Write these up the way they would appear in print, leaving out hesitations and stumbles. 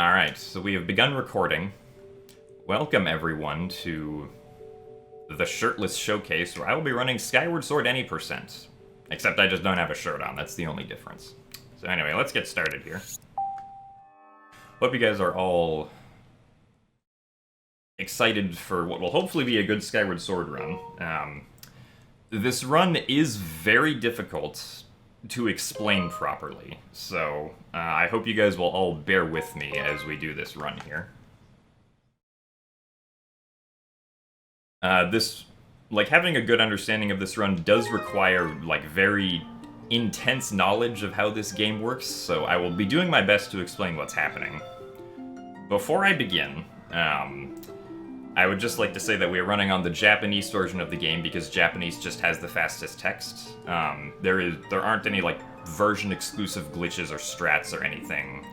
Alright, so we have begun recording. Welcome everyone to the Shirtless showcase where I will be running Skyward Sword any percent. Except I just don't have a shirt on, that's the only difference. So anyway, let's get started here. Hope you guys are all excited for what will hopefully be a good Skyward Sword run. This run is very difficult to explain properly, so I hope you guys will all bear with me as we do this run here. Having a good understanding of this run does require, very intense knowledge of how this game works, so I will be doing my best to explain what's happening. Before I begin, I would just like to say that we are running on the Japanese version of the game because Japanese just has the fastest text. There aren't any, version-exclusive glitches or strats or anything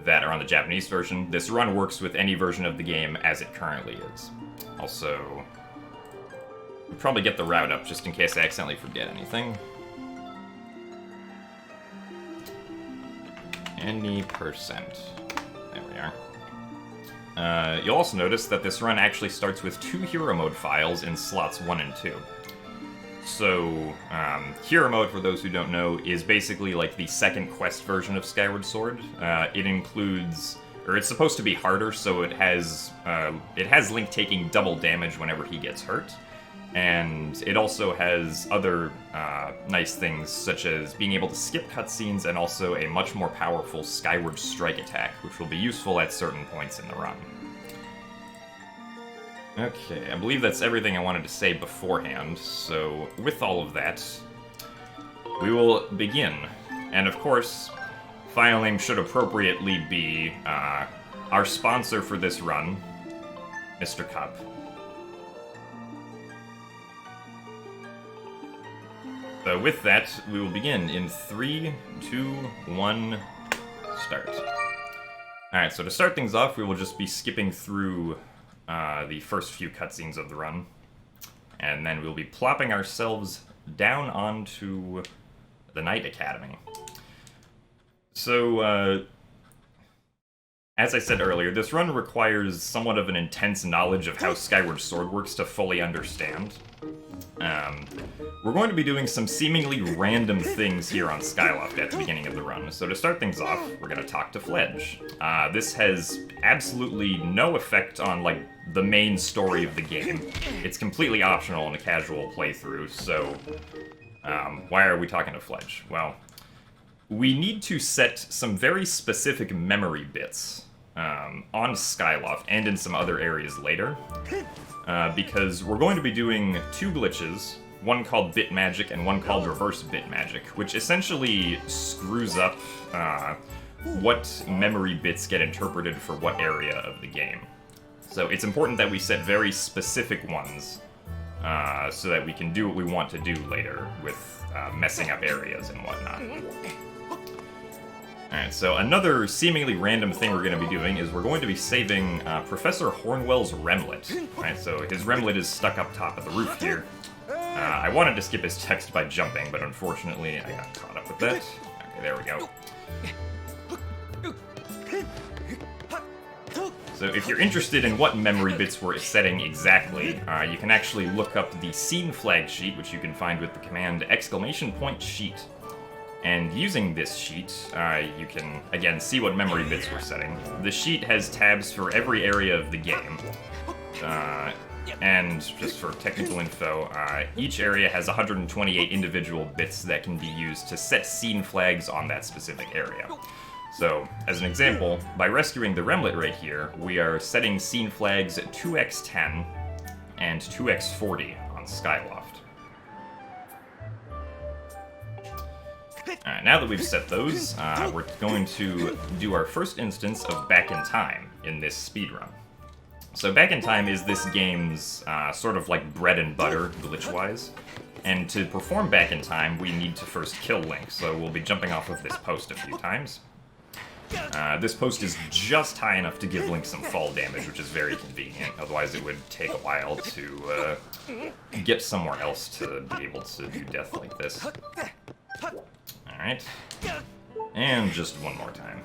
that are on the Japanese version. This run works with any version of the game as it currently is. Also, we'll probably get the route up just in case I accidentally forget anything. Any percent. There we are. You'll also notice that this run actually starts with 2 hero mode files in slots 1 and 2. So, hero mode, for those who don't know, is basically the second quest version of Skyward Sword. It includes, or it's supposed to be harder, so it has Link taking double damage whenever he gets hurt. And it also has other nice things, such as being able to skip cutscenes and also a much more powerful Skyward Strike attack, which will be useful at certain points in the run. Okay, I believe that's everything I wanted to say beforehand, so with all of that, we will begin. And of course, file name should appropriately be our sponsor for this run, Mr. Cup. So with that, we will begin in 3, 2, 1, start. Alright, so to start things off, we will just be skipping through the first few cutscenes of the run. And then we'll be plopping ourselves down onto the Knight Academy. So, as I said earlier, this run requires somewhat of an intense knowledge of how Skyward Sword works to fully understand. We're going to be doing some seemingly random things here on Skyloft at the beginning of the run. So to start things off, we're going to talk to Fledge. This has absolutely no effect on, the main story of the game. It's completely optional in a casual playthrough, so why are we talking to Fledge? Well, we need to set some very specific memory bits on Skyloft and in some other areas later. Because we're going to be doing 2 glitches, one called Bit Magic and one called Reverse Bit Magic, which essentially screws up what memory bits get interpreted for what area of the game. So it's important that we set very specific ones so that we can do what we want to do later with messing up areas and whatnot. Alright, so another seemingly random thing we're going to be doing is we're going to be saving Professor Hornwell's Remlet. Alright, so his Remlet is stuck up top of the roof here. I wanted to skip his text by jumping, but unfortunately I got caught up with that. Okay, there we go. So if you're interested in what memory bits we're setting exactly, you can actually look up the scene flag sheet, which you can find with the command !sheet. And using this sheet, you can, again, see what memory bits we're setting. The sheet has tabs for every area of the game. And just for technical info, each area has 128 individual bits that can be used to set scene flags on that specific area. So, as an example, by rescuing the Remlet right here, we are setting scene flags at 2x10 and 2x40 on Skyloft. Alright, now that we've set those, we're going to do our first instance of Back in Time in this speedrun. So Back in Time is this game's sort of bread and butter, glitch-wise. And to perform Back in Time, we need to first kill Link, so we'll be jumping off of this post a few times. This post is just high enough to give Link some fall damage, which is very convenient, otherwise it would take a while to get somewhere else to be able to do death like this. Alright. And just one more time.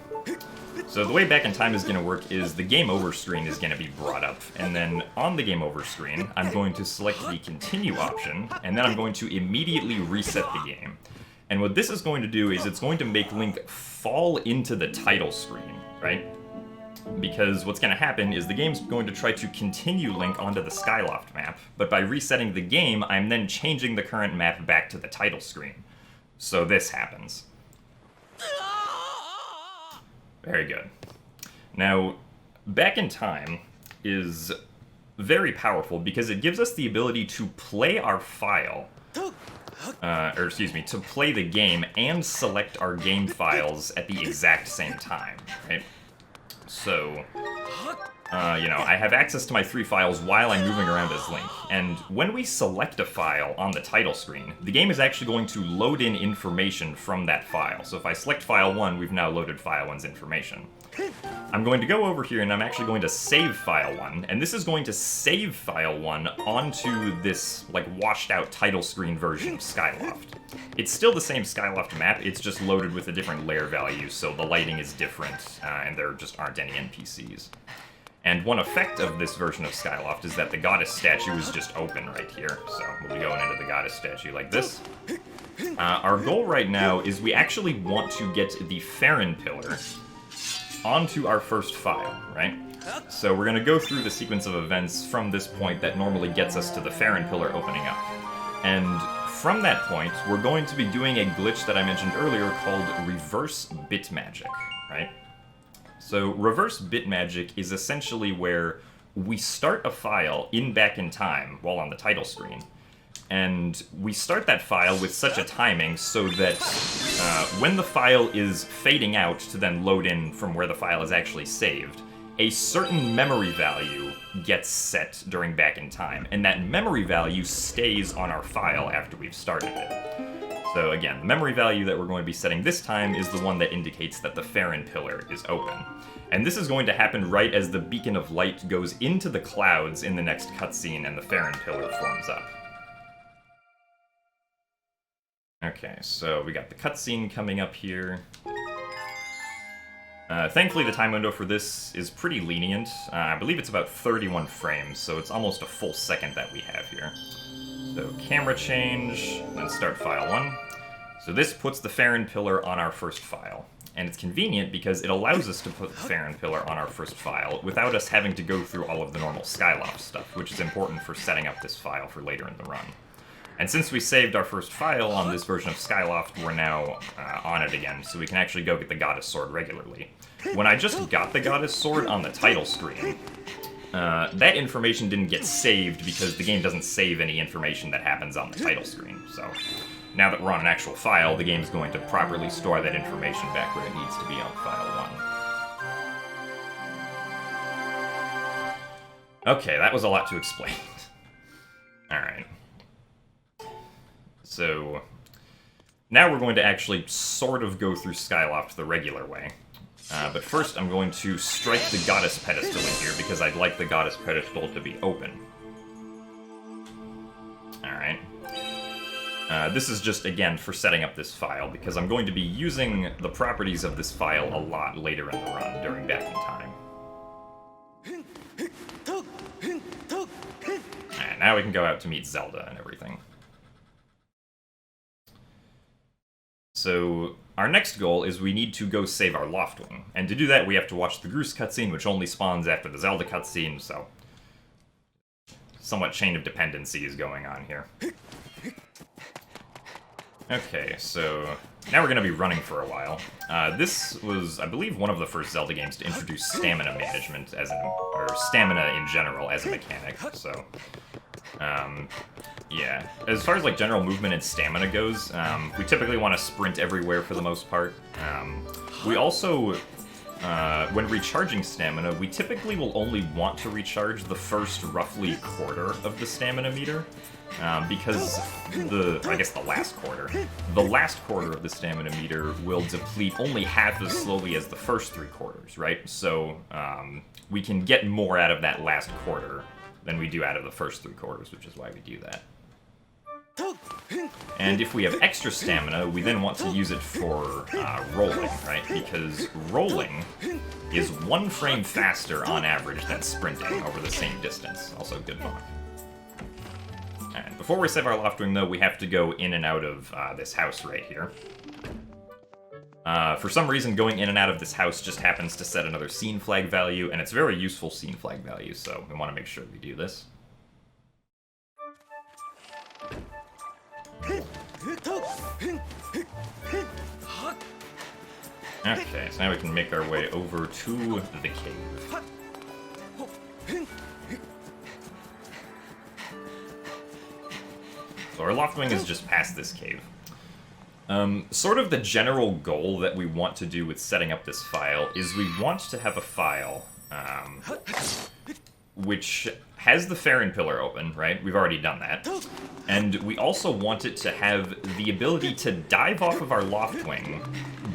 So the way Back in Time is going to work is the Game Over screen is going to be brought up, and then on the Game Over screen, I'm going to select the Continue option, and then I'm going to immediately reset the game. And what this is going to do is it's going to make Link fall into the title screen, right? Because what's going to happen is the game's going to try to continue Link onto the Skyloft map, but by resetting the game, I'm then changing the current map back to the title screen. So this happens. Very good. Now, Back in Time is very powerful because it gives us the ability to play our file, to play the game and select our game files at the exact same time, right? So, I have access to my 3 files while I'm moving around as Link, and when we select a file on the title screen, the game is actually going to load in information from that file. So if I select file 1, we've now loaded file 1's information. I'm going to go over here and I'm actually going to save file 1, and this is going to save file 1 onto this, washed out title screen version of Skyloft. It's still the same Skyloft map, it's just loaded with a different layer value, so the lighting is different, and there just aren't any NPCs. And one effect of this version of Skyloft is that the goddess statue is just open right here. So we'll be going into the goddess statue like this. Our goal right now is we actually want to get the Farron Pillar onto our first file, right? So we're going to go through the sequence of events from this point that normally gets us to the Farron Pillar opening up. And from that point, we're going to be doing a glitch that I mentioned earlier called reverse bit magic, right? So reverse bit magic is essentially where we start a file in Back in Time while on the title screen, and we start that file with such a timing so that when the file is fading out to then load in from where the file is actually saved, a certain memory value gets set during Back in Time, and that memory value stays on our file after we've started it. So again, the memory value that we're going to be setting this time is the one that indicates that the Farron Pillar is open. And this is going to happen right as the beacon of light goes into the clouds in the next cutscene and the Farron Pillar forms up. Okay, so we got the cutscene coming up here. Thankfully, the time window for this is pretty lenient. I believe it's about 31 frames, so it's almost a full second that we have here. So camera change, then start file 1. So this puts the Farron Pillar on our first file. And it's convenient because it allows us to put the Farron Pillar on our first file without us having to go through all of the normal Skyloft stuff, which is important for setting up this file for later in the run. And since we saved our first file on this version of Skyloft, we're now on it again, so we can actually go get the Goddess Sword regularly. When I just got the Goddess Sword on the title screen, that information didn't get saved because the game doesn't save any information that happens on the title screen. So now that we're on an actual file, the game's going to properly store that information back where it needs to be on file 1. Okay, that was a lot to explain. Alright. So now we're going to actually sort of go through Skyloft the regular way. But first I'm going to strike the Goddess Pedestal in here because I'd like the Goddess Pedestal to be open. Alright. This is just, again, for setting up this file, because I'm going to be using the properties of this file a lot later in the run during Back in Time. Alright, now we can go out to meet Zelda and everything. So, our next goal is we need to go save our Loftwing. And to do that, we have to watch the Groose cutscene, which only spawns after the Zelda cutscene, so somewhat chain of dependency is going on here. Okay, so now we're going to be running for a while. This was, I believe, one of the first Zelda games to introduce stamina management or stamina in general as a mechanic, so yeah. As far as general movement and stamina goes, we typically want to sprint everywhere for the most part. We also, when recharging stamina, we typically will only want to recharge the first roughly quarter of the stamina meter. Because the last quarter of the stamina meter will deplete only half as slowly as the first 3 quarters, right? So, we can get more out of that last quarter than we do out of the first 3 quarters, which is why we do that. And if we have extra stamina, we then want to use it for rolling, right? Because rolling is 1 frame faster on average than sprinting over the same distance. Also good luck. Alright, before we save our Loftwing, though, we have to go in and out of this house right here. For some reason, going in and out of this house just happens to set another scene flag value, and it's very useful scene flag value, so we want to make sure we do this. Okay, so now we can make our way over to the cave. So our Loftwing is just past this cave. Sort of the general goal that we want to do with setting up this file is we want to have a file which has the Elden Pillar open, right? We've already done that. And we also want it to have the ability to dive off of our Loftwing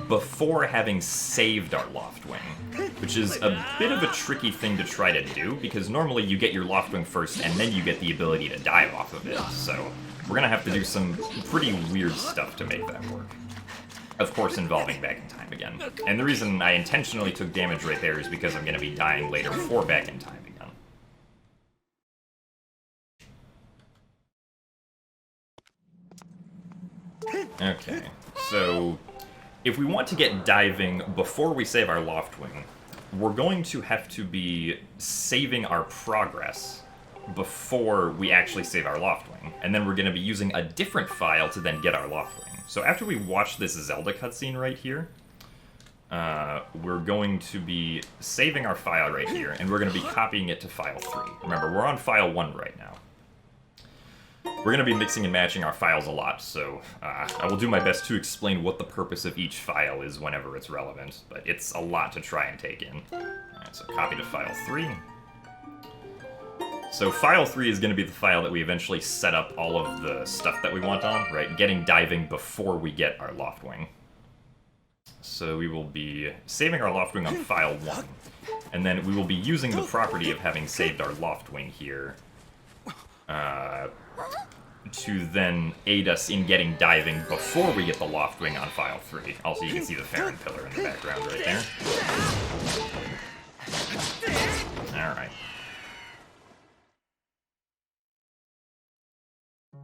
before having saved our Loftwing, which is a bit of a tricky thing to try to do, because normally you get your Loftwing first and then you get the ability to dive off of it, so we're gonna have to do some pretty weird stuff to make that work. Of course, involving back in time again. And the reason I intentionally took damage right there is because I'm gonna be dying later for back in time again. Okay, so if we want to get diving before we save our Loftwing, we're going to have to be saving our progress before we actually save our Loftwing, and then we're going to be using a different file to then get our Loftwing. So after we watch this Zelda cutscene right here, we're going to be saving our file right here, and we're going to be copying it to file 3. Remember, we're on file 1 right now. We're going to be mixing and matching our files a lot, so I will do my best to explain what the purpose of each file is whenever it's relevant, but it's a lot to try and take in. Alright, so copy to file 3. So file 3 is going to be the file that we eventually set up all of the stuff that we want on, right? Getting diving before we get our Loftwing. So we will be saving our Loftwing on file 1, and then we will be using the property of having saved our Loftwing here to then aid us in getting diving before we get the Loftwing on file 3. Also, you can see the Elden Pillar in the background right there. Alright.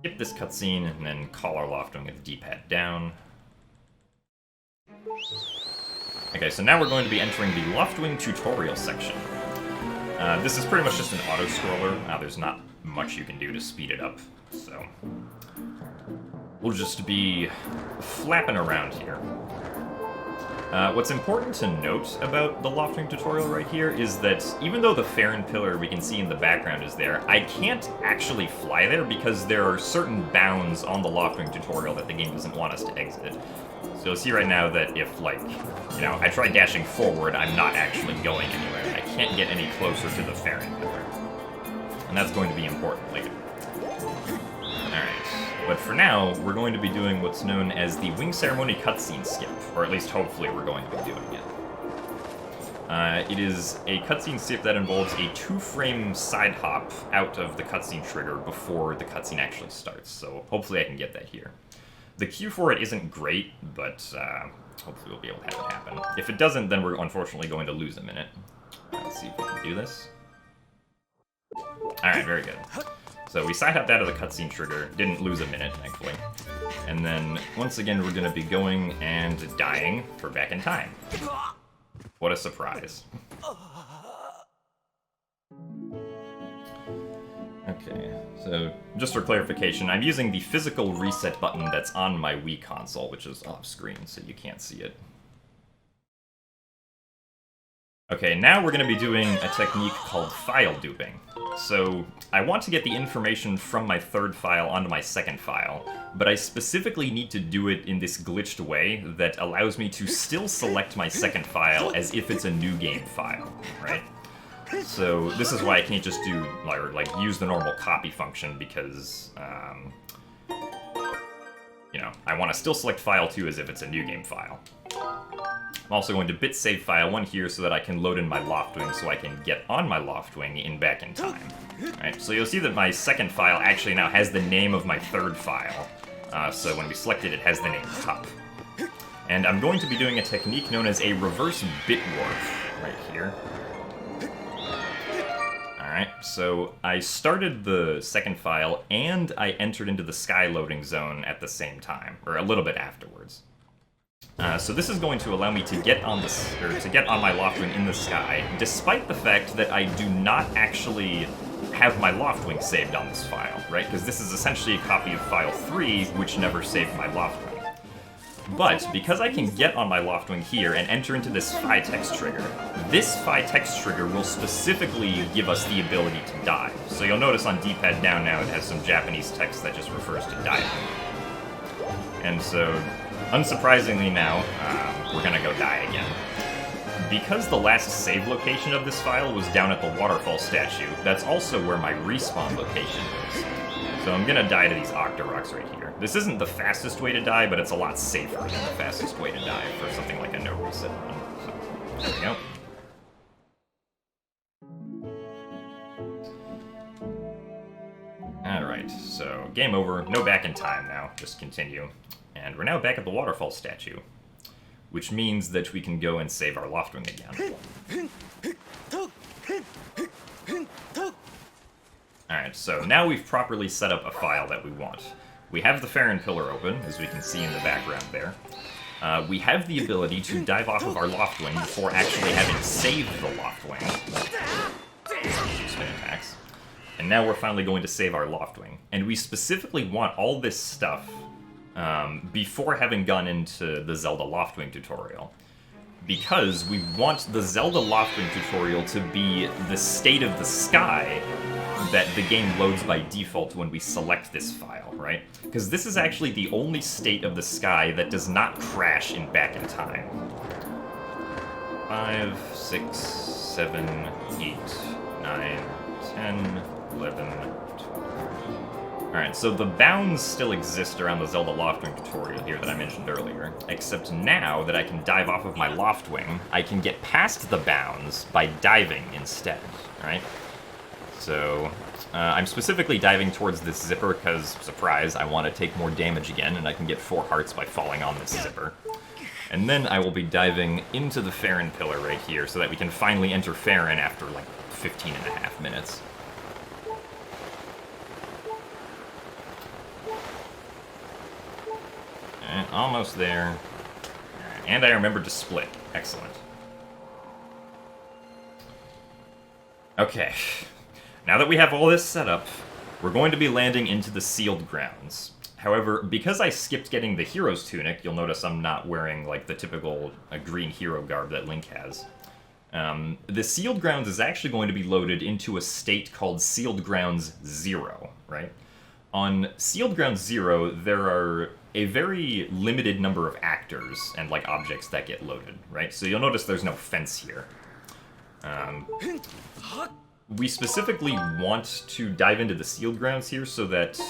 Skip this cutscene, and then call our Loftwing with the D-pad down. Okay, so now we're going to be entering the Loftwing tutorial section. This is pretty much just an auto-scroller. There's not much you can do to speed it up, so we'll just be flapping around here. What's important to note about the Loftwing tutorial right here is that even though the Elden Pillar we can see in the background is there, I can't actually fly there because there are certain bounds on the Loftwing tutorial that the game doesn't want us to exit. So you'll see right now that if, like, you know, I try dashing forward, I'm not actually going anywhere. I can't get any closer to the Elden Pillar. And that's going to be important later. Alright, but for now, we're going to be doing what's known as the Wing Ceremony cutscene skip, or at least hopefully we're going to be doing it. It is a cutscene skip that involves a 2-frame side hop out of the cutscene trigger before the cutscene actually starts, so hopefully I can get that here. The queue for it isn't great, but hopefully we'll be able to have it happen. If it doesn't, then we're unfortunately going to lose a minute. Let's see if we can do this. Alright, very good. So we side hopped out of the cutscene trigger, didn't lose a minute, thankfully. And then, once again, we're going to be going and dying for back in time. What a surprise. Okay, so just for clarification, I'm using the physical reset button that's on my Wii console, which is off screen, so you can't see it. Okay, now we're going to be doing a technique called file duping. So, I want to get the information from my third file onto my second file, but I specifically need to do it in this glitched way that allows me to still select my second file as if it's a new game file, right? So, this is why I can't just do, like, use the normal copy function, because, you know, I want to still select file 2 as if it's a new game file. I'm also going to bit save file 1 here so that I can load in my Loftwing so I can get on my Loftwing in back in time. Alright, so you'll see that my second file actually now has the name of my third file, So when we select it, it has the name Cup. And I'm going to be doing a technique known as a reverse bit warp right here. Alright, so I started the second file, and I entered into the sky loading zone at the same time, or a little bit afterwards. So this is going to allow me to get on my Loftwing in the sky, despite the fact that I do not actually have my Loftwing saved on this file, right? Because this is essentially a copy of file 3, which never saved my Loftwing. But, because I can get on my Loftwing here and enter into this Phi text trigger, this Phi text trigger will specifically give us the ability to dive. So you'll notice on D-pad down now it has some Japanese text that just refers to diving. And so, unsurprisingly now, we're gonna go die again. Because the last save location of this file was down at the waterfall statue, that's also where my respawn location is. So I'm gonna die to these Octoroks right here. This isn't the fastest way to die, but it's a lot safer than the fastest way to die for something like a no reset run. So, there we go. Alright, so game over. No back in time now, just continue. And we're now back at the waterfall statue, which means that we can go and save our Loftwing again. Alright, so now we've properly set up a file that we want. We have the Elden Pillar open, as we can see in the background there. We have the ability to dive off of our Loftwing before actually having saved the Loftwing. Spin attacks. And now we're finally going to save our Loftwing. And we specifically want all this stuff before having gone into the Zelda Loftwing tutorial. Because we want the Zelda Loftwing tutorial to be the state of the sky that the game loads by default when we select this file, right? Because this is actually the only state of the sky that does not crash in back in time. 5, 6, 7, 8, 9, 10, 11, 12. Alright, so the bounds still exist around the Zelda Loftwing tutorial here that I mentioned earlier, except now that I can dive off of my Loftwing, I can get past the bounds by diving instead, right? So, I'm specifically diving towards this zipper because, surprise, I want to take more damage again, and I can get 4 hearts by falling on this zipper. And then I will be diving into the Elden Pillar right here so that we can finally enter Farron after, like, 15.5 minutes. And almost there. And I remembered to split. Excellent. Okay. Now that we have all this set up, we're going to be landing into the sealed grounds. However, because I skipped getting the hero's tunic, you'll notice I'm not wearing like the typical green hero garb that Link has. The sealed grounds is actually going to be loaded into a state called Sealed Grounds 0, right? On Sealed Grounds 0, there are a very limited number of actors and like objects that get loaded, right? So you'll notice there's no fence here. We specifically want to dive into the sealed grounds here so that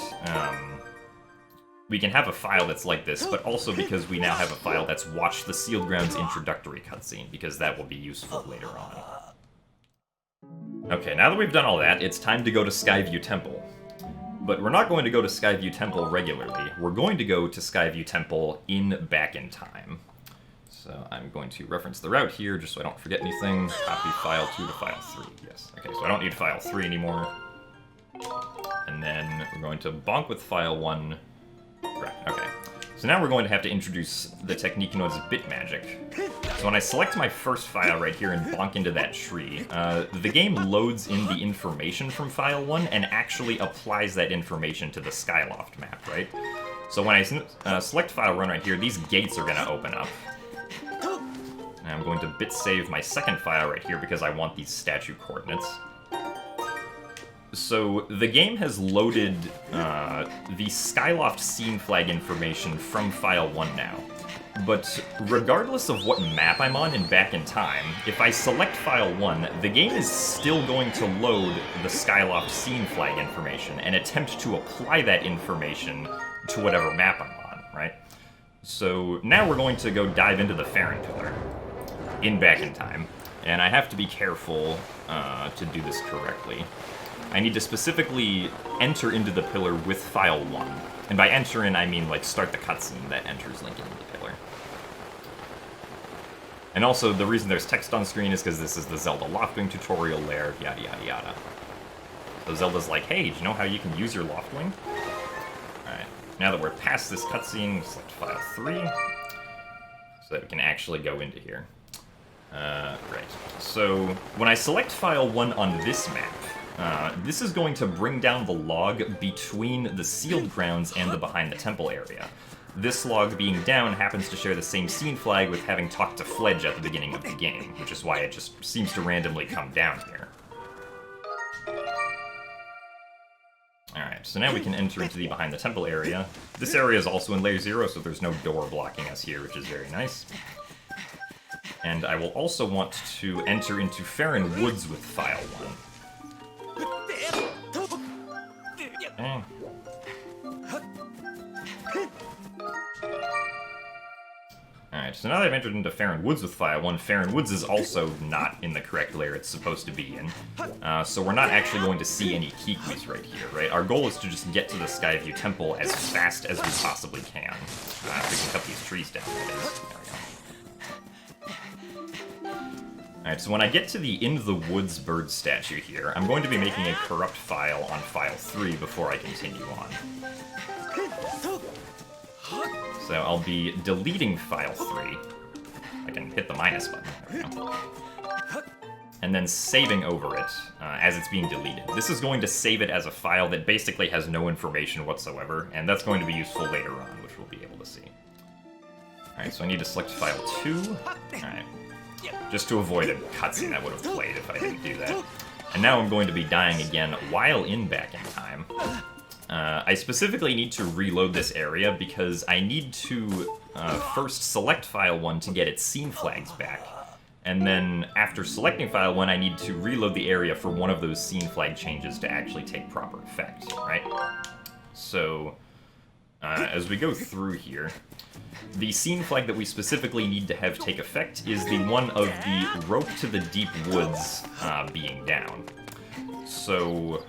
we can have a file that's like this, but also because we now have a file that's watch the sealed grounds introductory cutscene, because that will be useful later on. Okay, now that we've done all that, it's time to go to Skyview Temple. But we're not going to go to Skyview Temple regularly. We're going to go to Skyview Temple back in time. So I'm going to reference the route here, just so I don't forget anything. Copy file 2 to file 3, yes. Okay, so I don't need file 3 anymore. And then we're going to bonk with file 1. Right, okay. So now we're going to have to introduce the technique known as bit magic. So when I select my first file right here and bonk into that tree, the game loads in the information from file 1 and actually applies that information to the Skyloft map, right? So when I select file 1 right here, these gates are going to open up. And I'm going to bit save my second file right here because I want these statue coordinates. So the game has loaded the Skyloft scene flag information from file 1 now. But regardless of what map I'm on and back in time, if I select file 1, the game is still going to load the Skyloft scene flag information and attempt to apply that information to whatever map I'm on, right? So now we're going to go dive into the Elden Pillar back in time, and I have to be careful to do this correctly. I need to specifically enter into the pillar with file 1. And by enter in, I mean, like, start the cutscene that enters Link into the pillar. And also, the reason there's text on screen is because this is the Zelda Loftwing tutorial lair, yada yada yada. So Zelda's like, hey, do you know how you can use your Loftwing? Alright, now that we're past this cutscene, select file 3, so that we can actually go into here. Right. So, when I select file 1 on this map, this is going to bring down the log between the sealed grounds and the behind the temple area. This log being down happens to share the same scene flag with having talked to Fledge at the beginning of the game, which is why it just seems to randomly come down here. Alright, so now we can enter into the behind the temple area. This area is also in layer 0, so there's no door blocking us here, which is very nice. And I will also want to enter into Farron Woods with file 1. Okay. Alright, so now that I've entered into Farron Woods with file 1, Farron Woods is also not in the correct layer it's supposed to be in. So we're not actually going to see any Kikuis right here, right? Our goal is to just get to the Skyview Temple as fast as we possibly can. If we can cut these trees down, that is. There we go. Alright, so when I get to the In the Woods bird statue here, I'm going to be making a corrupt file on file 3 before I continue on. So I'll be deleting file 3. I can hit the minus button. There we go. And then saving over it as it's being deleted. This is going to save it as a file that basically has no information whatsoever, and that's going to be useful later on, which we'll be able to see. Alright, so I need to select file 2. Alright. Just to avoid a cutscene that would have played if I didn't do that. And now I'm going to be dying again while back in time. I specifically need to reload this area because I need to first select file 1 to get its scene flags back. And then after selecting file 1, I need to reload the area for one of those scene flag changes to actually take proper effect, right? So, as we go through here, the scene flag that we specifically need to have take effect is the one of the rope to the deep woods being down. So,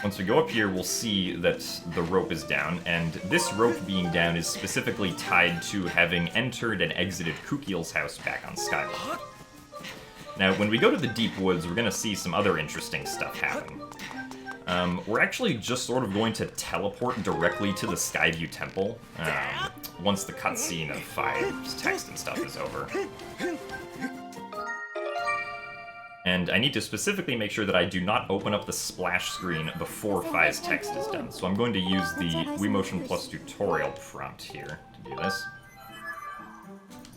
once we go up here, we'll see that the rope is down, and this rope being down is specifically tied to having entered and exited Kukiel's house back on Skyward. Now, when we go to the deep woods, we're going to see some other interesting stuff happen. We're actually just sort of going to teleport directly to the Skyview Temple once the cutscene of Five's text and stuff is over. And I need to specifically make sure that I do not open up the splash screen before Five's text is done. So I'm going to use the WiiMotion Plus tutorial prompt here to do this.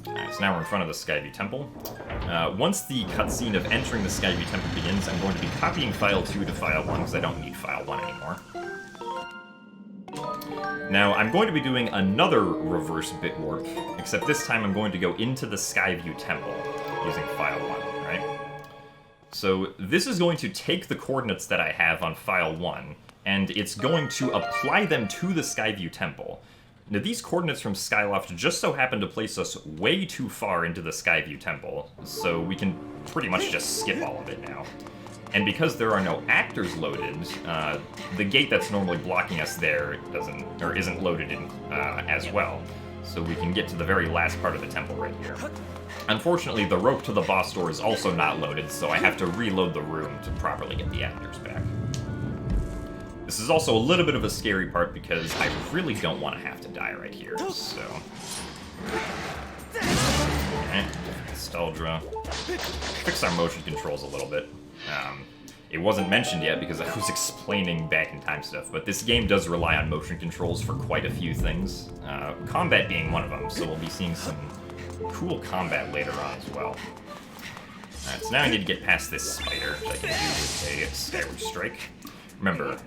Alright, so now we're in front of the Skyview Temple. Once the cutscene of entering the Skyview Temple begins, I'm going to be copying file 2 to file 1 because I don't need file 1 anymore. Now, I'm going to be doing another reverse bit warp, except this time I'm going to go into the Skyview Temple using file 1, right? So this is going to take the coordinates that I have on file 1, and it's going to apply them to the Skyview Temple. Now these coordinates from Skyloft just so happen to place us way too far into the Skyview Temple, so we can pretty much just skip all of it now. And because there are no actors loaded, the gate that's normally blocking us there isn't loaded in as well. So we can get to the very last part of the temple right here. Unfortunately, the rope to the boss door is also not loaded, so I have to reload the room to properly get the actors back. This is also a little bit of a scary part because I really don't want to have to die right here, so... Okay, nostalgia. Fix our motion controls a little bit. It wasn't mentioned yet because I was explaining back in time stuff, but this game does rely on motion controls for quite a few things. Combat being one of them, so we'll be seeing some cool combat later on as well. Alright, so now I need to get past this spider, which I can do with a Skyward Strike. Remember,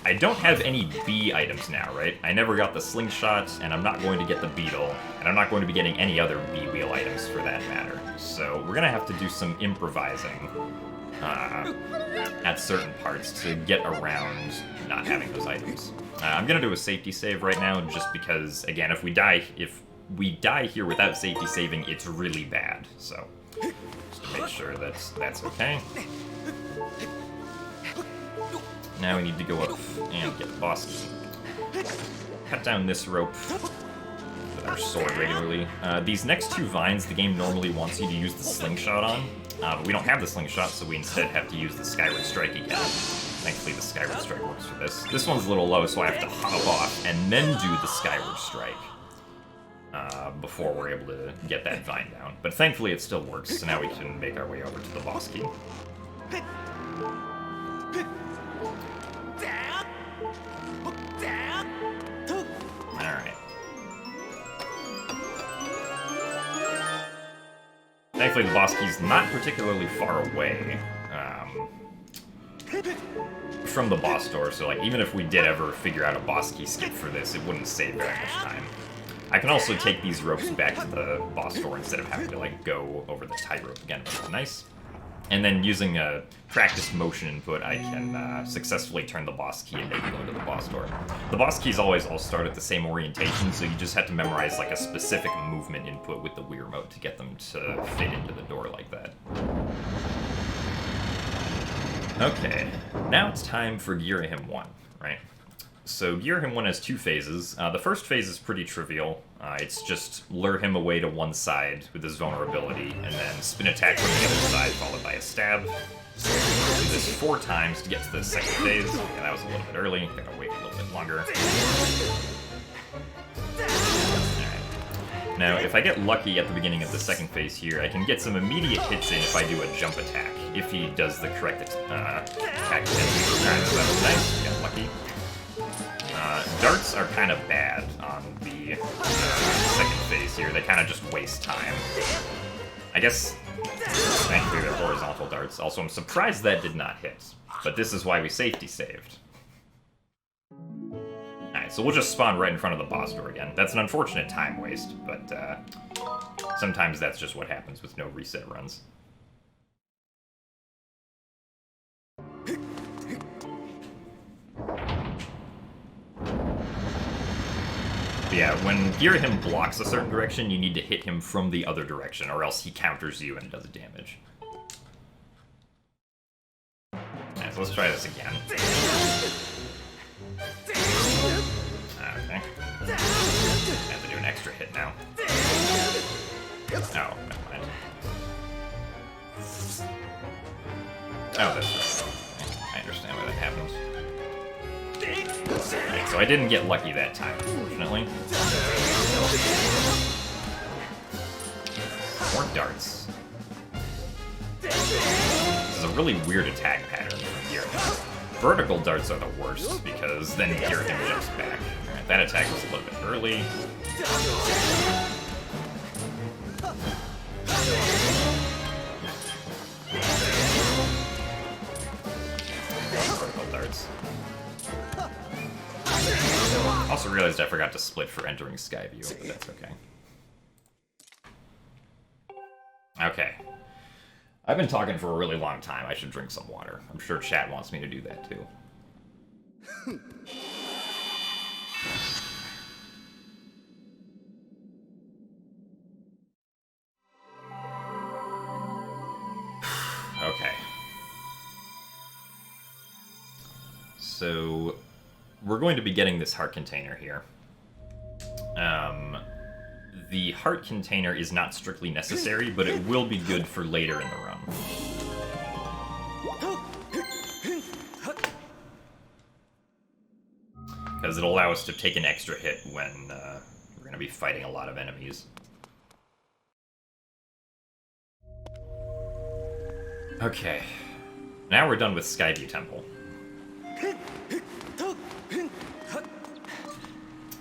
I don't have any B items now, right? I never got the slingshot, and I'm not going to get the beetle, and I'm not going to be getting any other B-wheel items for that matter. So we're gonna have to do some improvising at certain parts to get around not having those items. I'm gonna do a safety save right now, just because, again, if we die here without safety saving, it's really bad. So, just to make sure that's okay. Now we need to go up and get the boss key. Cut down this rope with our sword regularly. These next two vines, the game normally wants you to use the slingshot on, but we don't have the slingshot, so we instead have to use the Skyward Strike again. Thankfully, the Skyward Strike works for this. This one's a little low, so I have to hop off and then do the Skyward Strike before we're able to get that vine down. But thankfully, it still works, so now we can make our way over to the boss key. Alright. Thankfully, the boss key's not particularly far away from the boss door, so like even if we did ever figure out a boss key skip for this, it wouldn't save very much time. I can also take these ropes back to the boss door instead of having to like go over the tightrope again, which is nice. And then using a practiced motion input, I can successfully turn the boss key and make it go into the boss door. The boss keys always all start at the same orientation, so you just have to memorize like a specific movement input with the Wii Remote to get them to fit into the door like that. Okay, now it's time for Girahim 1, right? So Girahim 1 has two phases. The first phase is pretty trivial. It's just lure him away to one side with his vulnerability, and then spin attack from the other side, followed by a stab. So do this 4 times to get to the second phase. Yeah, that was a little bit early. I gotta wait a little bit longer. Alright. Now, if I get lucky at the beginning of the second phase here, I can get some immediate hits in if I do a jump attack, if he does the correct attack hit. Alright, so that was nice. We got lucky. Darts are kind of bad on the second phase here. They kind of just waste time. I guess, thankfully, they're horizontal darts. Also, I'm surprised that did not hit. But this is why we safety saved. Alright, so we'll just spawn right in front of the boss door again. That's an unfortunate time waste, but sometimes that's just what happens with no reset runs. But yeah, when Girahim blocks a certain direction, you need to hit him from the other direction, or else he counters you and does damage. Alright, so let's try this again. Okay. I have to do an extra hit now. Oh, never mind. Oh, that's right. I understand why that happens. Right, so I didn't get lucky that time, unfortunately. More darts. This is a really weird attack pattern from Girahim. Vertical darts are the worst, because then Girahim jumps back. Alright, that attack was a little bit early. Vertical darts. Also realized I forgot to split for entering Skyview, but that's okay. Okay. I've been talking for a really long time. I should drink some water. I'm sure chat wants me to do that too. Okay. So we're going to be getting this heart container here. The heart container is not strictly necessary, but it will be good for later in the run. Because it'll allow us to take an extra hit when we're going to be fighting a lot of enemies. Okay. Now we're done with Skyview Temple.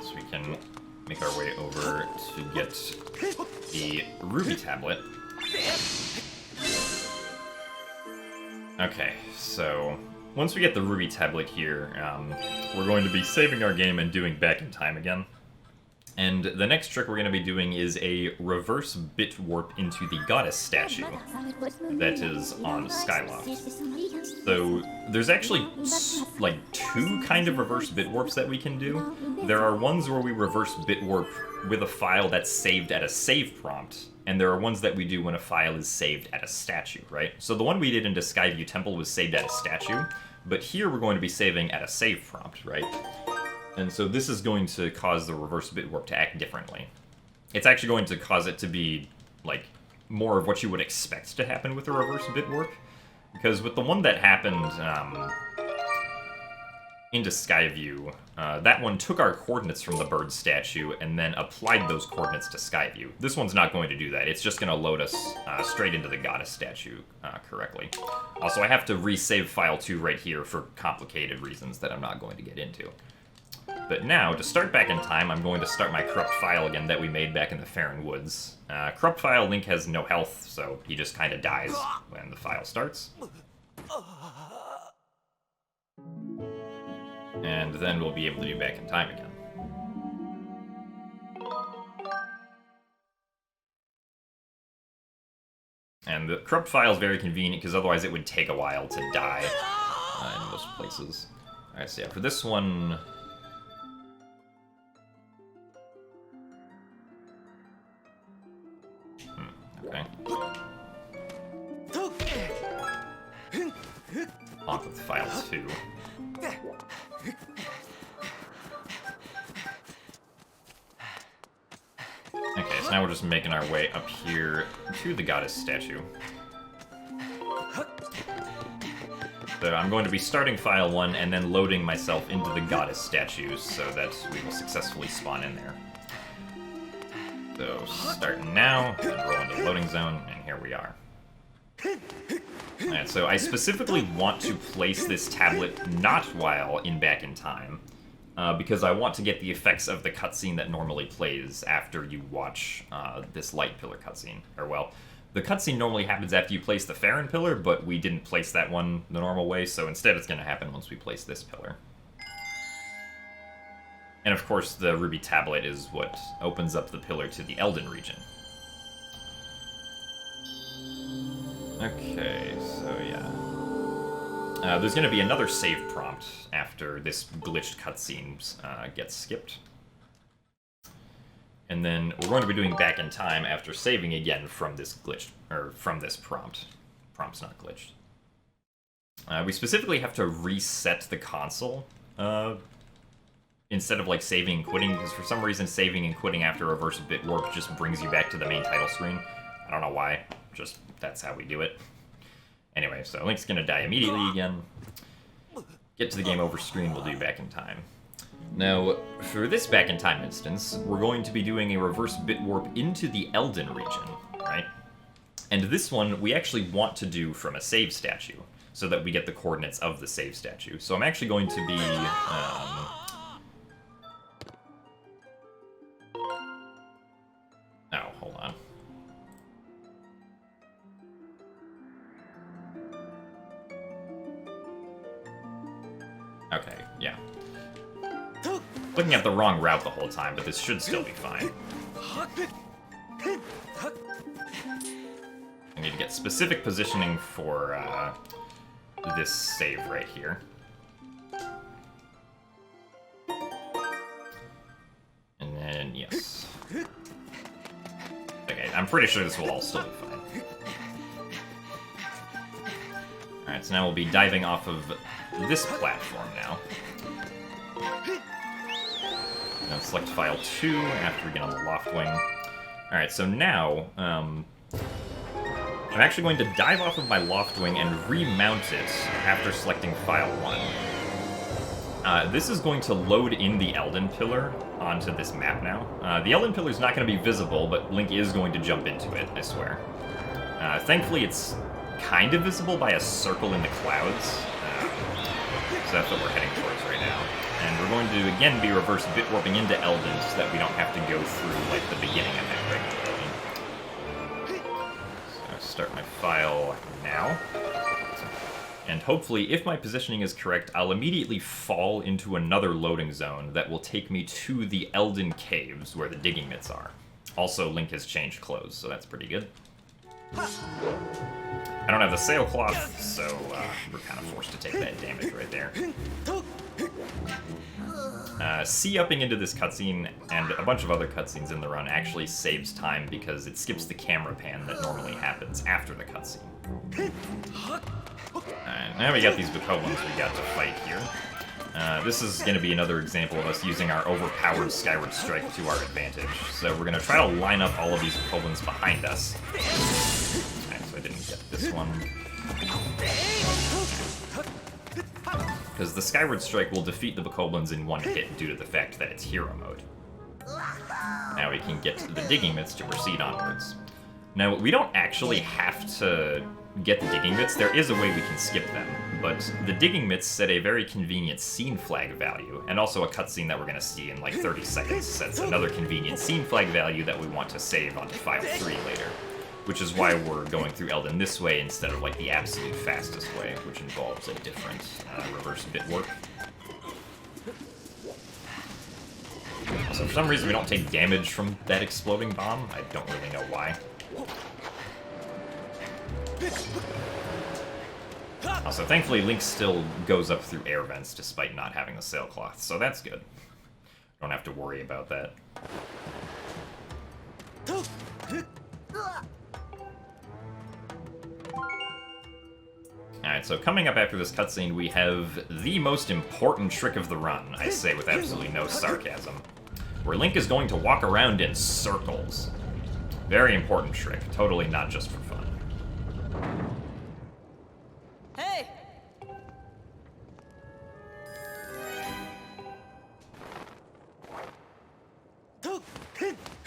So we can make our way over to get the ruby tablet. Okay, so once we get the ruby tablet here, we're going to be saving our game and doing back in time again. And the next trick we're going to be doing is a reverse bit warp into the goddess statue that is on Skyloft. So there's actually like 2 kind of reverse bit warps that we can do. There are ones where we reverse bit warp with a file that's saved at a save prompt, and there are ones that we do when a file is saved at a statue, right? So the one we did into Skyview Temple was saved at a statue, but here we're going to be saving at a save prompt, right? And so this is going to cause the reverse bit warp to act differently. It's actually going to cause it to be, like, more of what you would expect to happen with a reverse bit warp. Because with the one that happened into Skyview, that one took our coordinates from the bird statue and then applied those coordinates to Skyview. This one's not going to do that. It's just going to load us straight into the goddess statue correctly. Also, I have to resave file 2 right here for complicated reasons that I'm not going to get into. But now, to start back in time, I'm going to start my corrupt file again that we made back in the Faron Woods. Corrupt file, Link has no health, so he just kind of dies when the file starts. And then we'll be able to do back in time again. And the corrupt file is very convenient, because otherwise it would take a while to die in most places. Alright, so yeah, for this one... Okay. Off with file 2. Okay, so now we're just making our way up here to the goddess statue. So I'm going to be starting file 1 and then loading myself into the goddess statues so that we will successfully spawn in there. So, starting now, and roll into the loading zone, and here we are. Alright, so I specifically want to place this tablet not while in Back in Time, because I want to get the effects of the cutscene that normally plays after you watch this light pillar cutscene. Or, well, the cutscene normally happens after you place the Faron pillar, but we didn't place that one the normal way, so instead it's going to happen once we place this pillar. And of course, the ruby tablet is what opens up the pillar to the Elden region. Okay, so yeah. There's going to be another save prompt after this glitched cutscene gets skipped. And then we're going to be doing back in time after saving again from this glitched, or from this prompt. Prompt's not glitched. We specifically have to reset the console, instead of like saving and quitting, because for some reason saving and quitting after reverse bit warp just brings you back to the main title screen. I don't know why, just that's how we do it. Anyway, so Link's gonna die immediately again. Get to the game over screen, we'll do back in time. Now, for this back in time instance, we're going to be doing a reverse bit warp into the Elden region, right? And this one we actually want to do from a save statue, so that we get the coordinates of the save statue. So I'm actually going to be oh, hold on. Okay, yeah. Looking at the wrong route the whole time, but this should still be fine. I need to get specific positioning for this save right here. And then, yes. Okay, I'm pretty sure this will all still be fine. Alright, so now we'll be diving off of this platform now. Now select file 2 after we get on the Loftwing. Alright, so now, I'm actually going to dive off of my Loftwing and remount it after selecting file 1. This is going to load in the Elden Pillar onto this map now. The Elden Pillar is not going to be visible, but Link is going to jump into it, I swear. Thankfully, it's kind of visible by a circle in the clouds, so that's what we're heading towards right now. And we're going to, again, be reverse bit warping into Elden so that we don't have to go through, like, the beginning of it regularly. So I'll start my file now. And hopefully, if my positioning is correct, I'll immediately fall into another loading zone that will take me to the Elden Caves, where the digging mitts are. Also, Link has changed clothes, so that's pretty good. I don't have the sailcloth, so we're kind of forced to take that damage right there. C-upping into this cutscene and a bunch of other cutscenes in the run actually saves time because it skips the camera pan that normally happens after the cutscene. Alright, now we got these bokoblins we got to fight here. This is going to be another example of us using our overpowered Skyward Strike to our advantage. So we're going to try to line up all of these bokoblins behind us. Alright, so I didn't get this one. Because the Skyward Strike will defeat the bokoblins in one hit due to the fact that it's hero mode. Now we can get the digging mitts to proceed onwards. Now, we don't actually have to get the digging mitts. There is a way we can skip them, but the digging mitts set a very convenient scene flag value, and also a cutscene that we're going to see in like 30 seconds sets another convenient scene flag value that we want to save onto file 3 later, which is why we're going through Elden this way instead of like the absolute fastest way, which involves a different reverse bit work. So for some reason we don't take damage from that exploding bomb. I don't really know why. Also, thankfully, Link still goes up through air vents despite not having the sailcloth, so that's good. Don't have to worry about that. Alright, so coming up after this cutscene, we have the most important trick of the run, I say with absolutely no sarcasm, where Link is going to walk around in circles. Very important trick, totally not just for fun. Hey!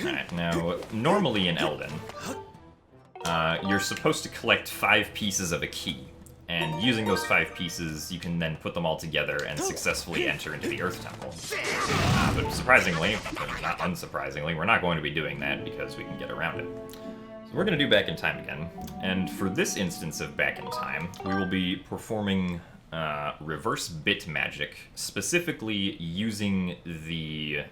Alright, now, normally in Elden, you're supposed to collect 5 pieces of a key. And using those 5 pieces, you can then put them all together and successfully enter into the Earth Temple. But surprisingly, not unsurprisingly, we're not going to be doing that because we can get around it. So we're going to do Back in Time again. And for this instance of Back in Time, we will be performing reverse bit magic, specifically using the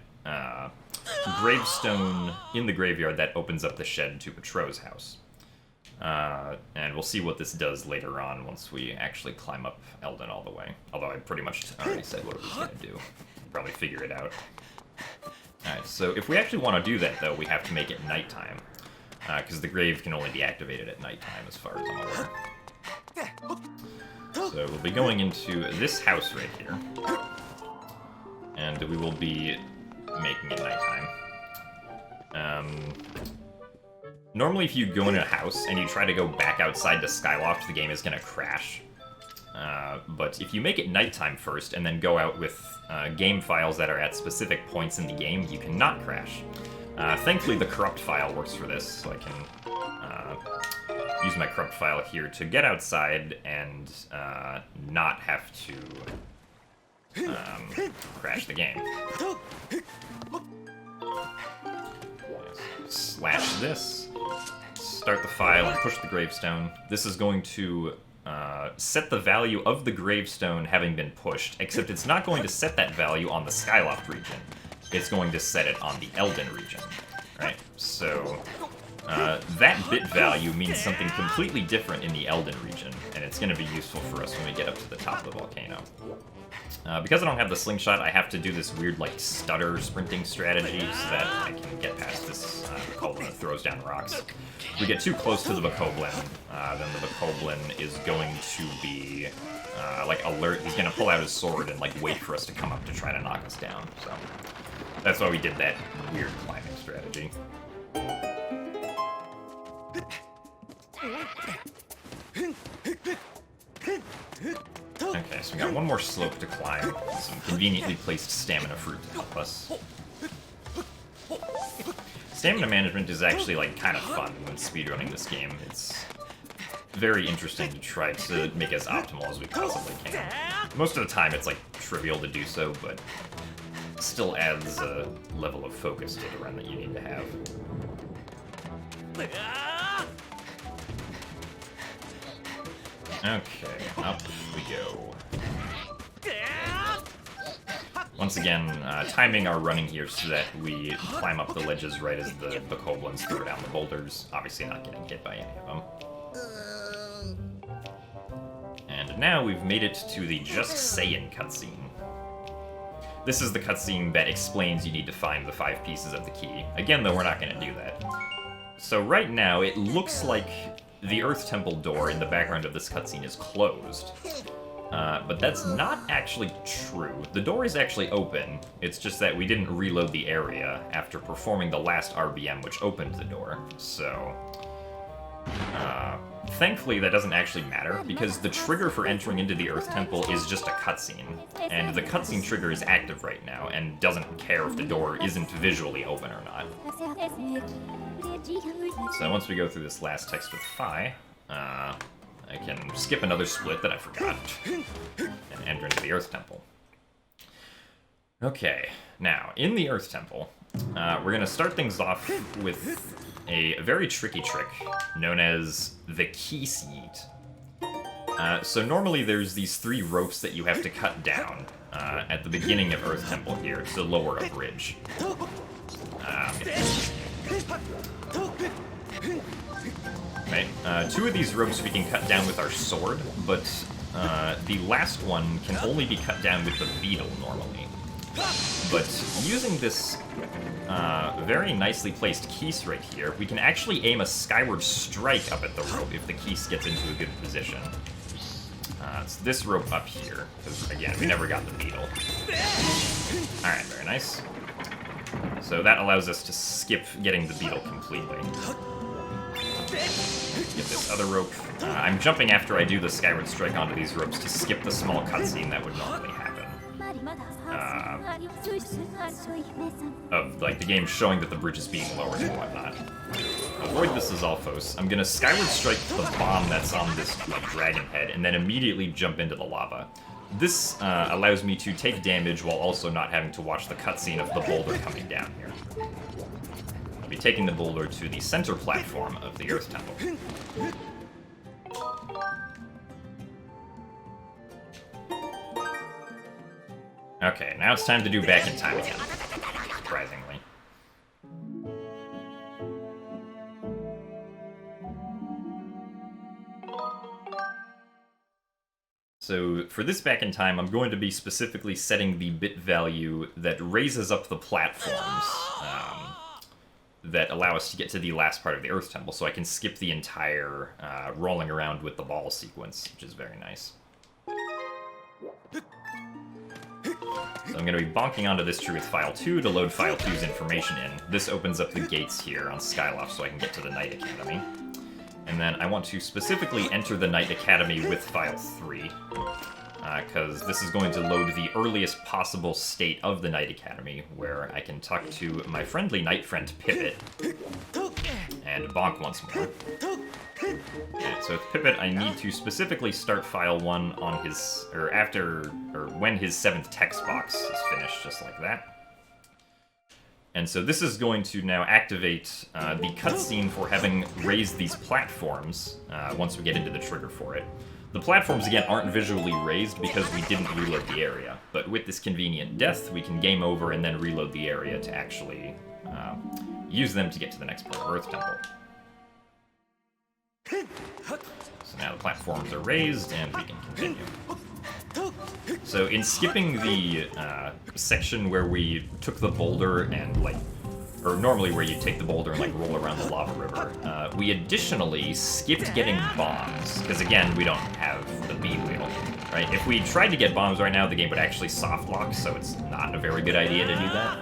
gravestone in the graveyard that opens up the shed to Petro's house. And we'll see what this does later on once we actually climb up Elden all the way. Although I pretty much already said what it was going to do. You'll probably figure it out. Alright, so if we actually want to do that, though, we have to make it nighttime. Because the grave can only be activated at nighttime, as far as I'm aware. So we'll be going into this house right here. And we will be making it nighttime. Normally, if you go in a house and you try to go back outside to Skyloft, the game is going to crash. But if you make it nighttime first and then go out with game files that are at specific points in the game, you cannot crash. Thankfully, the corrupt file works for this, so I can use my corrupt file here to get outside and not have to crash the game. Slash this, start the file, and push the gravestone. This is going to set the value of the gravestone having been pushed, except it's not going to set that value on the Skyloft region. It's going to set it on the Elden region, right? So that bit value means something completely different in the Elden region, and it's going to be useful for us when we get up to the top of the volcano. Because I don't have the slingshot, I have to do this weird, like, stutter sprinting strategy so that I can get past this bokoblin that throws down rocks. If we get too close to the bokoblin, then the bokoblin is going to be, like, alert. He's going to pull out his sword and, like, wait for us to come up to try to knock us down. So that's why we did that weird climbing strategy. Okay, so we got one more slope to climb, some conveniently placed stamina fruit to help us. Stamina management is actually, like, kind of fun when speedrunning this game. It's very interesting to try to make as optimal as we possibly can. Most of the time it's, like, trivial to do so, but still adds a level of focus to the run that you need to have. Okay, up we go. Once again, timing our running here so that we climb up the ledges right as the bokoblins throw down the boulders, obviously not getting hit by any of them. And now we've made it to the Just Sayin' cutscene. This is the cutscene that explains you need to find the 5 pieces of the key. Again, though, we're not going to do that. So right now, it looks like the Earth Temple door in the background of this cutscene is closed. But that's not actually true. The door is actually open. It's just that we didn't reload the area after performing the last RBM, which opened the door. So, thankfully that doesn't actually matter, because the trigger for entering into the Earth Temple is just a cutscene. And the cutscene trigger is active right now, and doesn't care if the door isn't visually open or not. So once we go through this last text with Phi, I can skip another split that I forgot, and enter into the Earth Temple. Okay, now, in the Earth Temple, we're going to start things off with a very tricky trick known as the Key Yeet. So normally there's these 3 ropes that you have to cut down at the beginning of Earth Temple here to lower a bridge. Right, 2 of these ropes we can cut down with our sword, but the last one can only be cut down with the beetle normally. But using this very nicely placed Keese right here, we can actually aim a skyward strike up at the rope if the Keese gets into a good position. It's this rope up here, because again, we never got the beetle. Alright, very nice. So that allows us to skip getting the beetle completely. Get this other rope. I'm jumping after I do the skyward strike onto these ropes to skip the small cutscene that would normally happen. Of like the game showing that the bridge is being lowered and whatnot. Avoid this Azalfos. I'm gonna skyward strike the bomb that's on this dragon head and then immediately jump into the lava. This allows me to take damage while also not having to watch the cutscene of the boulder coming down here. I'll be taking the boulder to the center platform of the Earth Temple. Okay, now it's time to do back in time again, surprisingly. So for this back in time, I'm going to be specifically setting the bit value that raises up the platforms that allow us to get to the last part of the Earth Temple, so I can skip the entire rolling around with the ball sequence, which is very nice. So I'm going to be bonking onto this tree with File 2 to load File 2's information in. This opens up the gates here on Skyloft so I can get to the Knight Academy. And then I want to specifically enter the Knight Academy with File 3, because this is going to load the earliest possible state of the Knight Academy, where I can talk to my friendly knight friend Pipit, and bonk once more. Okay, so with Pipit, I need to specifically start File 1 on his, or when his 7th text box is finished, just like that. And so this is going to now activate the cutscene for having raised these platforms once we get into the trigger for it. The platforms, again, aren't visually raised because we didn't reload the area, but with this convenient death, we can game over and then reload the area to actually use them to get to the next part of Earth Temple. So now the platforms are raised, and we can continue. So in skipping the section where we took the boulder and, or normally where you take the boulder and, roll around the lava river, we additionally skipped getting bombs, because again, we don't have the B wheel, right? If we tried to get bombs right now, the game would actually soft lock, so it's not a very good idea to do that.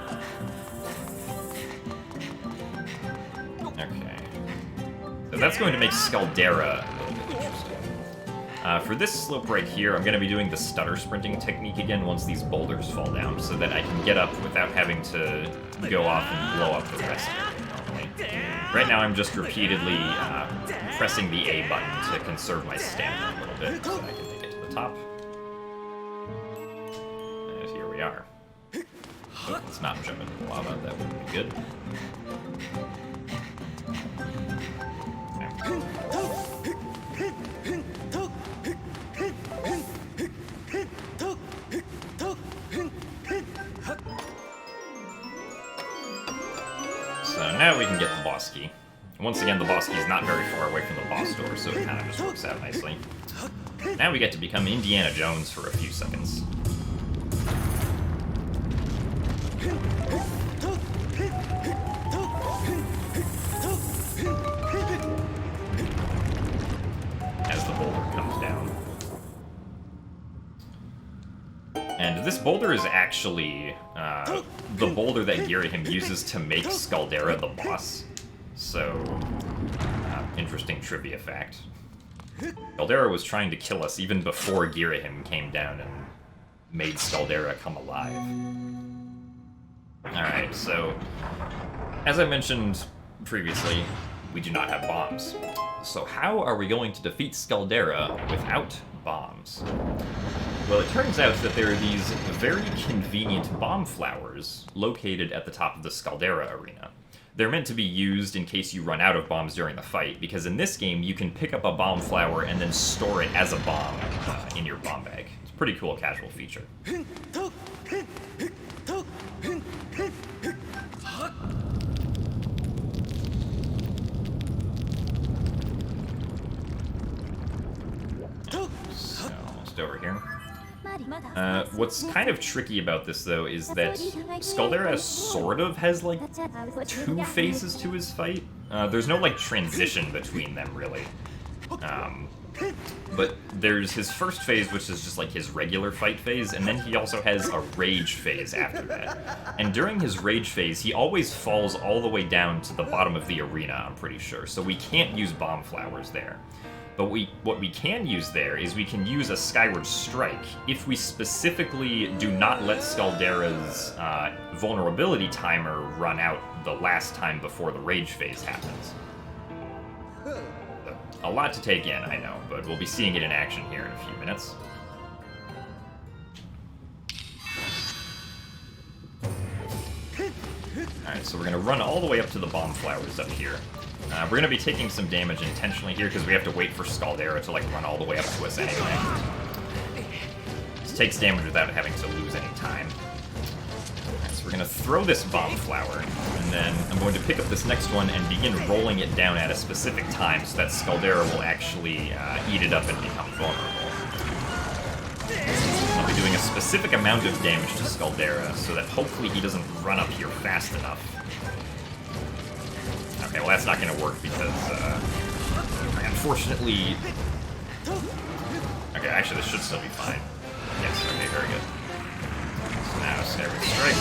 Okay. So that's going to make Scaldera a little bit interesting. For this slope right here, I'm going to be doing the stutter sprinting technique again once these boulders fall down, so that I can get up without having to go off and blow up the rest of it normally. Right now I'm just repeatedly pressing the A button to conserve my stamina a little bit, so I can make it to the top. And here we are. Oh, let's not jump into the lava, that wouldn't be good. So now we can get the boss key. Once again, the boss key is not very far away from the boss door, so it kind of just works out nicely. Now we get to become Indiana Jones for a few seconds. boulder is actually the boulder that Girahim uses to make Skaldera the boss. So, interesting trivia fact. Skaldera was trying to kill us even before Girahim came down and made Skaldera come alive. Alright, so, as I mentioned previously, we do not have bombs. So how are we going to defeat Skaldera without bombs? Well, it turns out that there are these very convenient bomb flowers located at the top of the Skaldera arena. They're meant to be used in case you run out of bombs during the fight, because in this game you can pick up a bomb flower and then store it as a bomb in your bomb bag. It's a pretty cool casual feature. So, almost over here. What's kind of tricky about this, though, is that Skaldera sort of has, like, 2 phases to his fight. There's no, like, transition between them, really. But there's his first phase, which is just, like, his regular fight phase, and then he also has a rage phase after that. And during his rage phase, he always falls all the way down to the bottom of the arena, I'm pretty sure, so we can't use bomb flowers there. But what we can use there is we can use a Skyward Strike if we specifically do not let Skaldera's vulnerability timer run out the last time before the rage phase happens. A lot to take in, I know, but we'll be seeing it in action here in a few minutes. Alright, so we're going to run all the way up to the bomb flowers up here. We're going to be taking some damage intentionally here because we have to wait for Skaldera to, like, run all the way up to us anyway. This takes damage without having to lose any time. Right, so we're going to throw this bomb flower, and then I'm going to pick up this next one and begin rolling it down at a specific time so that Skaldera will actually eat it up and become vulnerable. I'll be doing a specific amount of damage to Skaldera so that hopefully he doesn't run up here fast enough. Okay, well that's not going to work because, unfortunately... Okay, actually this should still be fine. Yes, okay, very good. So now Skyward Strike.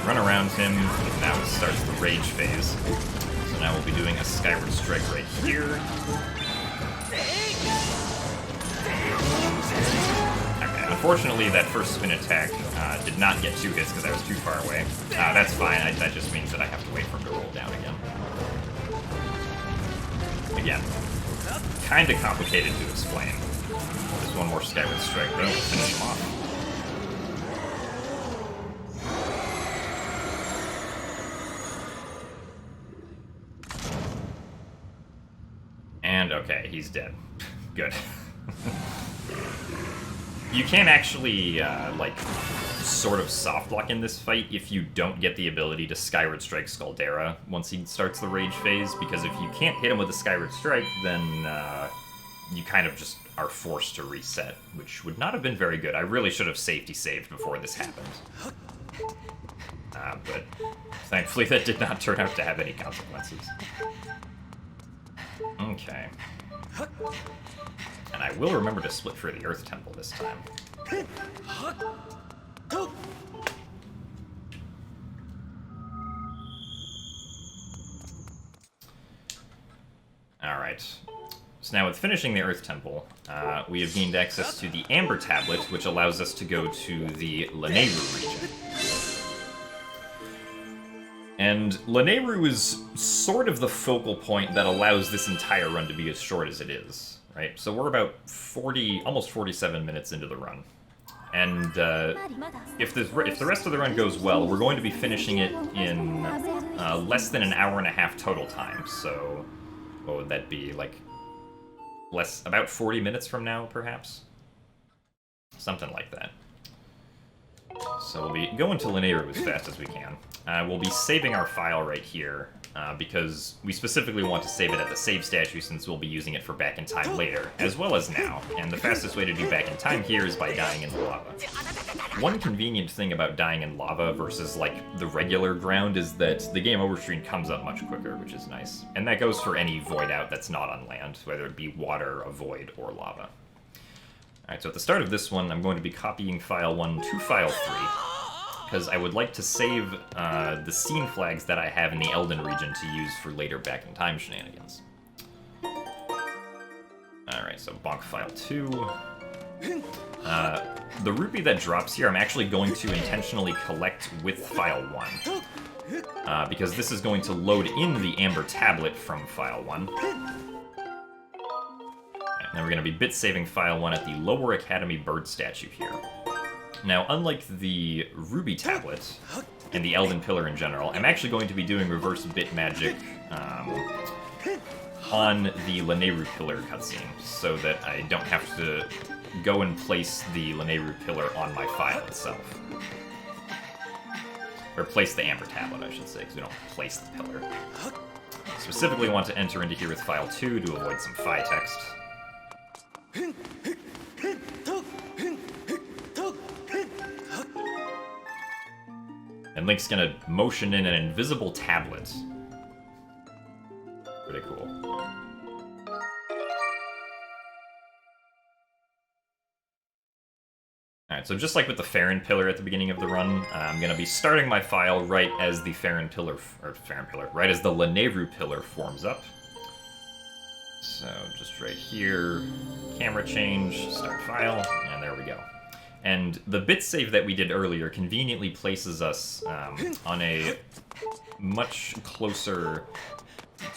Run around him, now it starts the rage phase. So now we'll be doing a Skyward Strike right here. Okay, unfortunately that first spin attack did not get 2 hits because I was too far away. That's fine, that just means that I have to wait for him to roll down again. Again, kind of complicated to explain. Just one more Skyward Strike, though, we'll finish him off. And, okay, he's dead. Good. You can actually, like, sort of soft lock in this fight if you don't get the ability to Skyward Strike Skaldera once he starts the rage phase, because if you can't hit him with a Skyward Strike, then you kind of just are forced to reset, which would not have been very good. I really should have safety saved before this happened. But thankfully that did not turn out to have any consequences. Okay. And I will remember to split for the Earth Temple this time. Alright. So now with finishing the Earth Temple, we have gained access to the Amber Tablet, which allows us to go to the Lenairu region. And Lenairu is sort of the focal point that allows this entire run to be as short as it is, right? So we're about almost 47 minutes into the run. And if the rest of the run goes well, we're going to be finishing it in less than an hour and a half total time. So what would that be, like, about 40 minutes from now, perhaps? Something like that. So we'll be going to Lenairu as fast as we can. We'll be saving our file right here, because we specifically want to save it at the save statue since we'll be using it for back in time later, as well as now. And the fastest way to do back in time here is by dying in the lava. One convenient thing about dying in lava versus, like, the regular ground is that the game over screen comes up much quicker, which is nice. And that goes for any void out that's not on land, whether it be water, a void, or lava. Alright, so at the start of this one, I'm going to be copying file 1 to file 3, because I would like to save the scene flags that I have in the Elden region to use for later back-in-time shenanigans. Alright, so bonk file 2. The rupee that drops here, I'm actually going to intentionally collect with file 1, because this is going to load in the amber tablet from file 1. And then we're going to be bit-saving file 1 at the Lower Academy bird statue here. Now, unlike the Ruby tablet, and the Elden Pillar in general, I'm actually going to be doing reverse bit magic on the Lenairu Pillar cutscene, so that I don't have to go and place the Lenairu Pillar on my file itself. Or place the amber tablet, I should say, because we don't place the pillar. Specifically want to enter into here with file 2 to avoid some phi text. And Link's gonna motion in an invisible tablet. Pretty cool. Alright, so just like with the Farron Pillar at the beginning of the run, I'm gonna be starting my file right as the right as the Lenairu Pillar forms up. So just right here, camera change, start file, and there we go. And the bit save that we did earlier conveniently places us on a much closer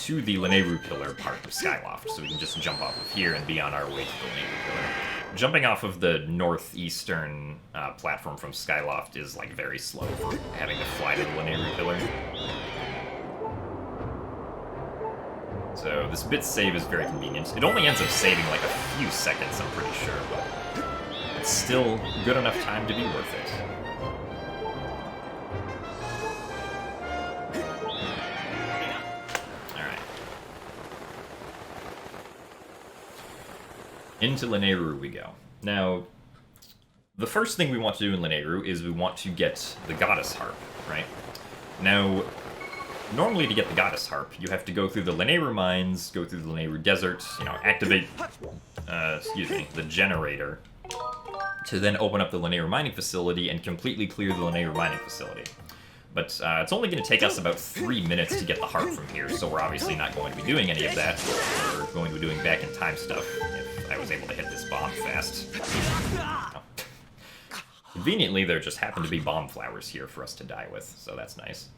to the Lenairu Pillar part of Skyloft, so we can just jump off of here and be on our way to the Lenairu Pillar. Jumping off of the northeastern platform from Skyloft is like very slow for having to fly to the Lenairu Pillar. So this bit save is very convenient. It only ends up saving like a few seconds, I'm pretty sure, but it's still good enough time to be worth it. Alright. Into Lenairu we go. Now, the first thing we want to do in Lenairu is we want to get the Goddess Harp, right? Now, normally to get the Goddess Harp, you have to go through the Lenairu Mines, go through the Lenairu Desert, activate, the generator, to then open up the Lenairu Mining Facility and completely clear the Lenairu Mining Facility. But it's only going to take us about 3 minutes to get the Harp from here, so we're obviously not going to be doing any of that. We're going to be doing back-in-time stuff, if I was able to hit this bomb fast. Oh. Conveniently, there just happen to be bomb flowers here for us to die with, so that's nice.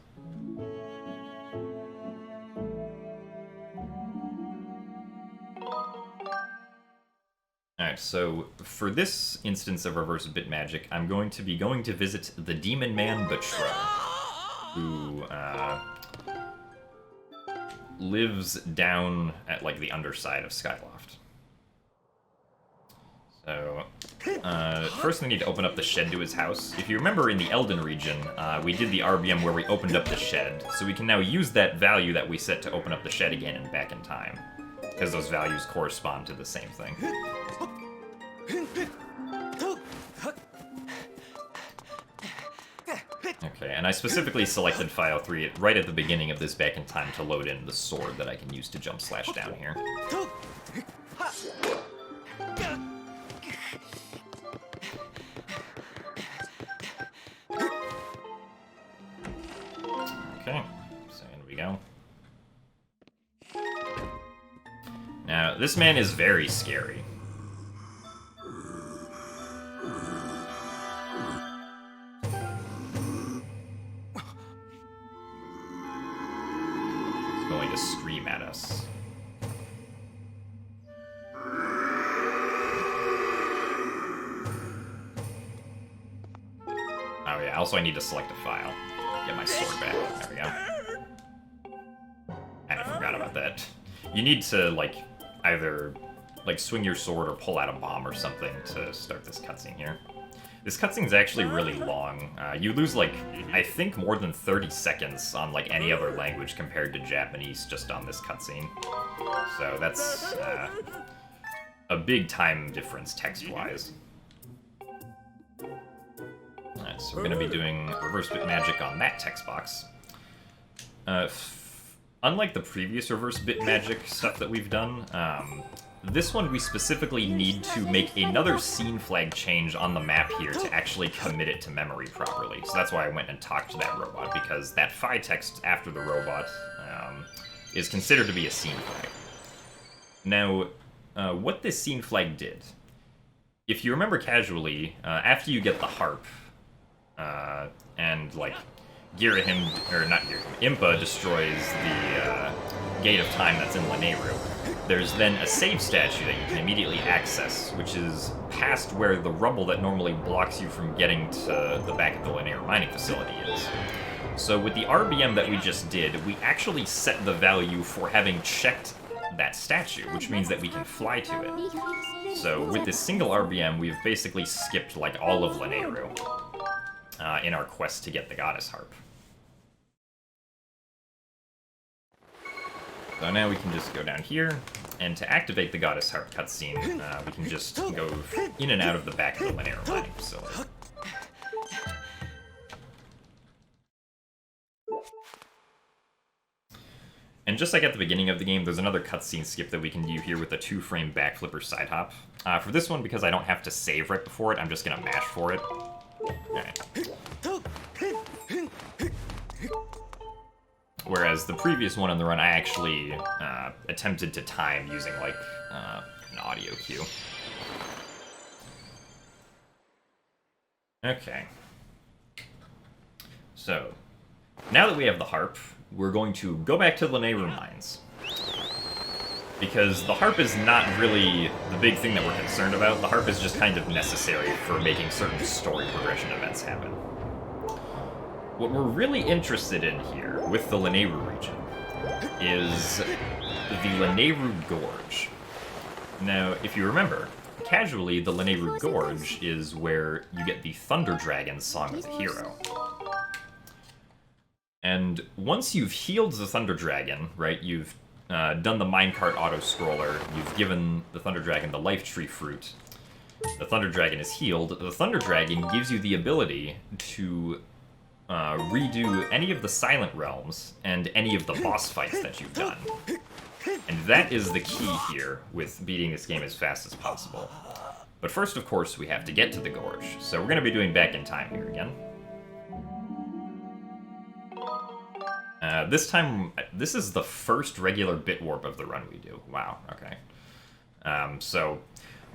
Alright, so for this instance of reverse bit magic, I'm going to be going to visit the Demon Man Betrow, who lives down at like the underside of Skyloft. So, first we need to open up the shed to his house. If you remember in the Elden region, we did the RBM where we opened up the shed, so we can now use that value that we set to open up the shed again and back in time, because those values correspond to the same thing. Okay, and I specifically selected file 3 right at the beginning of this back in time to load in the sword that I can use to jump slash down here. Okay, so in we go. Now, this man is very scary. He's going to scream at us. Oh yeah, also I need to select a file. Get my sword back. There we go. I forgot about that. You need to, like, either, like, swing your sword or pull out a bomb or something to start this cutscene here. This cutscene's actually really long. You lose, like, I think more than 30 seconds on, like, any other language compared to Japanese just on this cutscene. So that's a big time difference text-wise. Alright, so we're going to be doing reverse bit magic on that text box. Unlike the previous reverse bit magic stuff that we've done, this one we specifically need to make another scene flag change on the map here to actually commit it to memory properly. So that's why I went and talked to that robot, because that phi text after the robot is considered to be a scene flag. Now, what this scene flag did, if you remember casually, after you get the harp, and, like, Impa destroys the Gate of Time that's in Lenairu, there's then a save statue that you can immediately access, which is past where the rubble that normally blocks you from getting to the back of the Lenairu mining facility is. So with the RBM that we just did, we actually set the value for having checked that statue, which means that we can fly to it. So with this single RBM, we've basically skipped, like, all of Lenairu in our quest to get the Goddess Harp. So now we can just go down here, and to activate the Goddess Harp cutscene, we can just go in and out of the back of the Lenairu mining facility. And just like at the beginning of the game, there's another cutscene skip that we can do here with a 2-frame backflip or side hop. For this one, because I don't have to save right before it, I'm just gonna mash for it. Alright. Whereas the previous one in the run, I actually attempted to time using, like, an audio cue. Okay. So, now that we have the harp, we're going to go back to the Lenairu Mines. Because the harp is not really the big thing that we're concerned about. The harp is just kind of necessary for making certain story progression events happen. What we're really interested in here with the Lenairu region is the Lenairu Gorge. Now, if you remember, casually, the Lenairu Gorge is where you get the Thunder Dragon Song of the Hero. And once you've healed the Thunder Dragon, right, you've done the minecart auto-scroller, you've given the Thunder Dragon the Life Tree Fruit, the Thunder Dragon is healed, the Thunder Dragon gives you the ability to redo any of the Silent Realms and any of the boss fights that you've done. And that is the key here with beating this game as fast as possible. But first, of course, we have to get to the Gorge, so we're going to be doing Back in Time here again. This time, this is the first regular bit warp of the run we do. Wow, okay. So,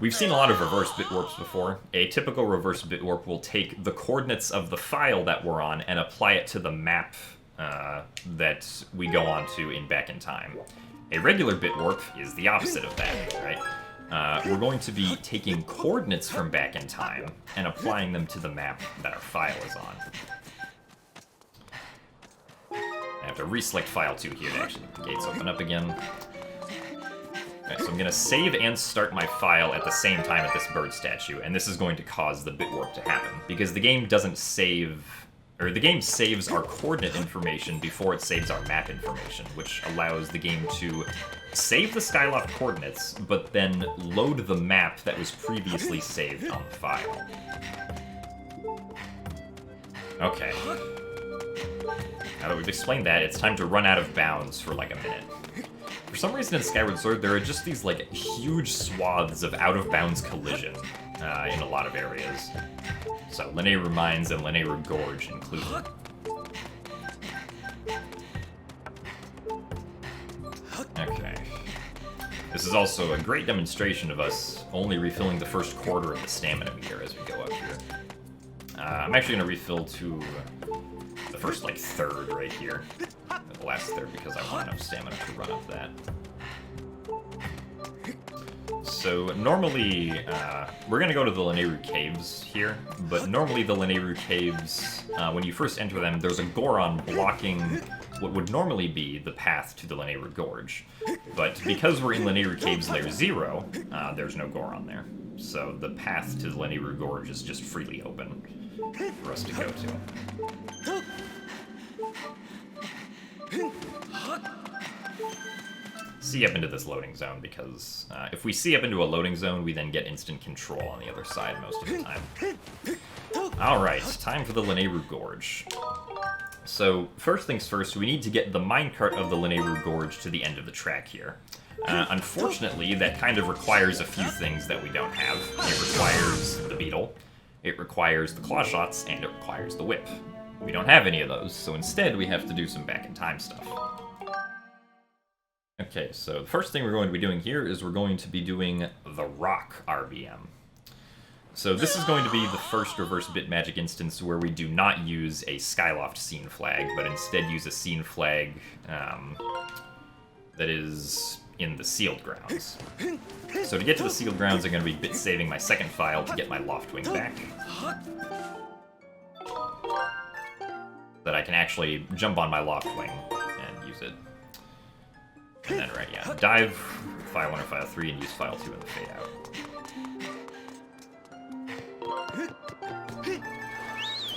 we've seen a lot of reverse bit warps before. A typical reverse bit warp will take the coordinates of the file that we're on and apply it to the map that we go on to in Back in Time. A regular bit warp is the opposite of that, right? We're going to be taking coordinates from Back in Time and applying them to the map that our file is on. I have to reselect file 2 here to actually get the gates open up again. Alright, so I'm going to save and start my file at the same time at this bird statue, and this is going to cause the bit warp to happen, because the game doesn't save, or the game saves our coordinate information before it saves our map information, which allows the game to save the Skyloft coordinates, but then load the map that was previously saved on the file. Okay. Now that we've explained that, it's time to run out of bounds for like a minute. For some reason in Skyward Sword, there are just these like huge swaths of out-of-bounds collision in a lot of areas. So Lenairu Mines and Lenairu Gorge included. Okay. This is also a great demonstration of us only refilling the first quarter of the stamina meter as we go up here. I'm actually going to refill to the first, like, third right here. The last third, because I want enough stamina to run up that. So, normally, we're going to go to the Lenairu Caves here, but normally the Lenairu Caves, when you first enter them, there's a Goron blocking what would normally be the path to the Lenairu Gorge. But because we're in Lenairu Caves Layer 0, there's no Goron there. So the path to the Lenairu Gorge is just freely open for us to go to. See up into this loading zone, because if we see up into a loading zone, we then get instant control on the other side most of the time. Alright, time for the Lenairu Gorge. So, first things first, we need to get the minecart of the Lenairu Gorge to the end of the track here. Unfortunately, that kind of requires a few things that we don't have. It requires the beetle, it requires the claw shots, and it requires the whip. We don't have any of those, so instead we have to do some back-in-time stuff. Okay, so the first thing we're going to be doing here is we're going to be doing the Rock RBM. So this is going to be the first reverse bit magic instance where we do not use a Skyloft scene flag, but instead use a scene flag that is in the sealed grounds. So to get to the sealed grounds, I'm going to be bit saving my second file to get my Loftwing back. That I can actually jump on my Loftwing and use it. And then, right, yeah, dive file 1 or file 3 and use file 2 in the fade out.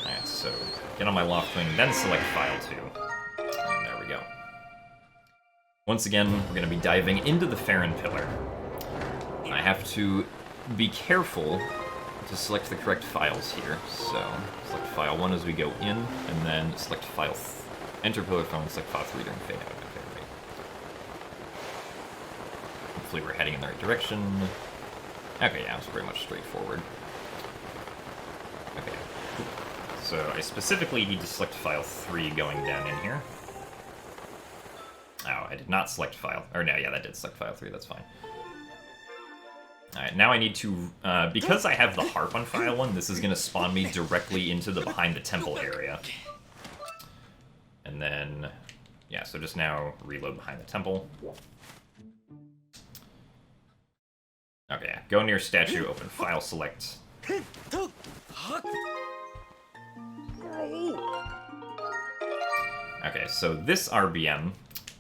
Alright, so get on my Loftwing, then select file 2. And there we go. Once again, we're going to be diving into the Elden Pillar. I have to be careful to select the correct files here. So, select file 1 as we go in, and then select file... enter pillar file and select file 3 during fade out. Okay, right. Hopefully we're heading in the right direction. Okay, yeah, it's pretty much straightforward. Okay. So, I specifically need to select file 3 going down in here. Oh, I did not select file... or no, yeah, that did select file 3, that's fine. Alright, now I need to... because I have the harp on file 1, this is going to spawn me directly into the behind the temple area. And then... yeah, so just now reload behind the temple. Okay, yeah. Go near statue, open file, select... Okay, so this RBM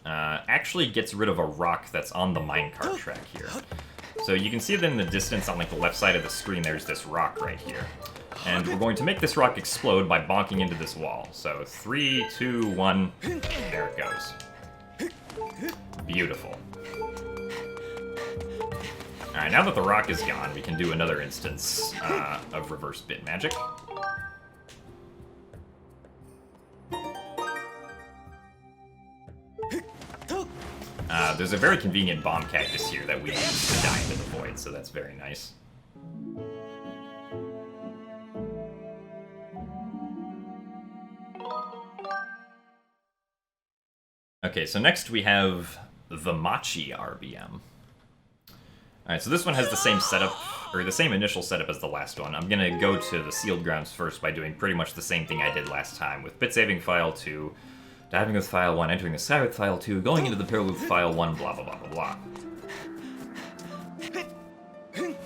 actually gets rid of a rock that's on the minecart track here. So you can see that in the distance on like the left side of the screen there's this rock right here. And we're going to make this rock explode by bonking into this wall. So 3, 2, 1, there it goes. Beautiful. Alright, now that the rock is gone, we can do another instance of reverse bit magic. There's a very convenient bomb cactus here that we use to die into the void, so that's very nice. Okay, so next we have the Machi RBM. Alright, so this one has the same setup, or the same initial setup as the last one. I'm gonna go to the sealed grounds first by doing pretty much the same thing I did last time, with bit saving file 2, diving with file 1, entering the sky with file 2, going into the pillar with file 1, blah blah blah blah blah. Alright,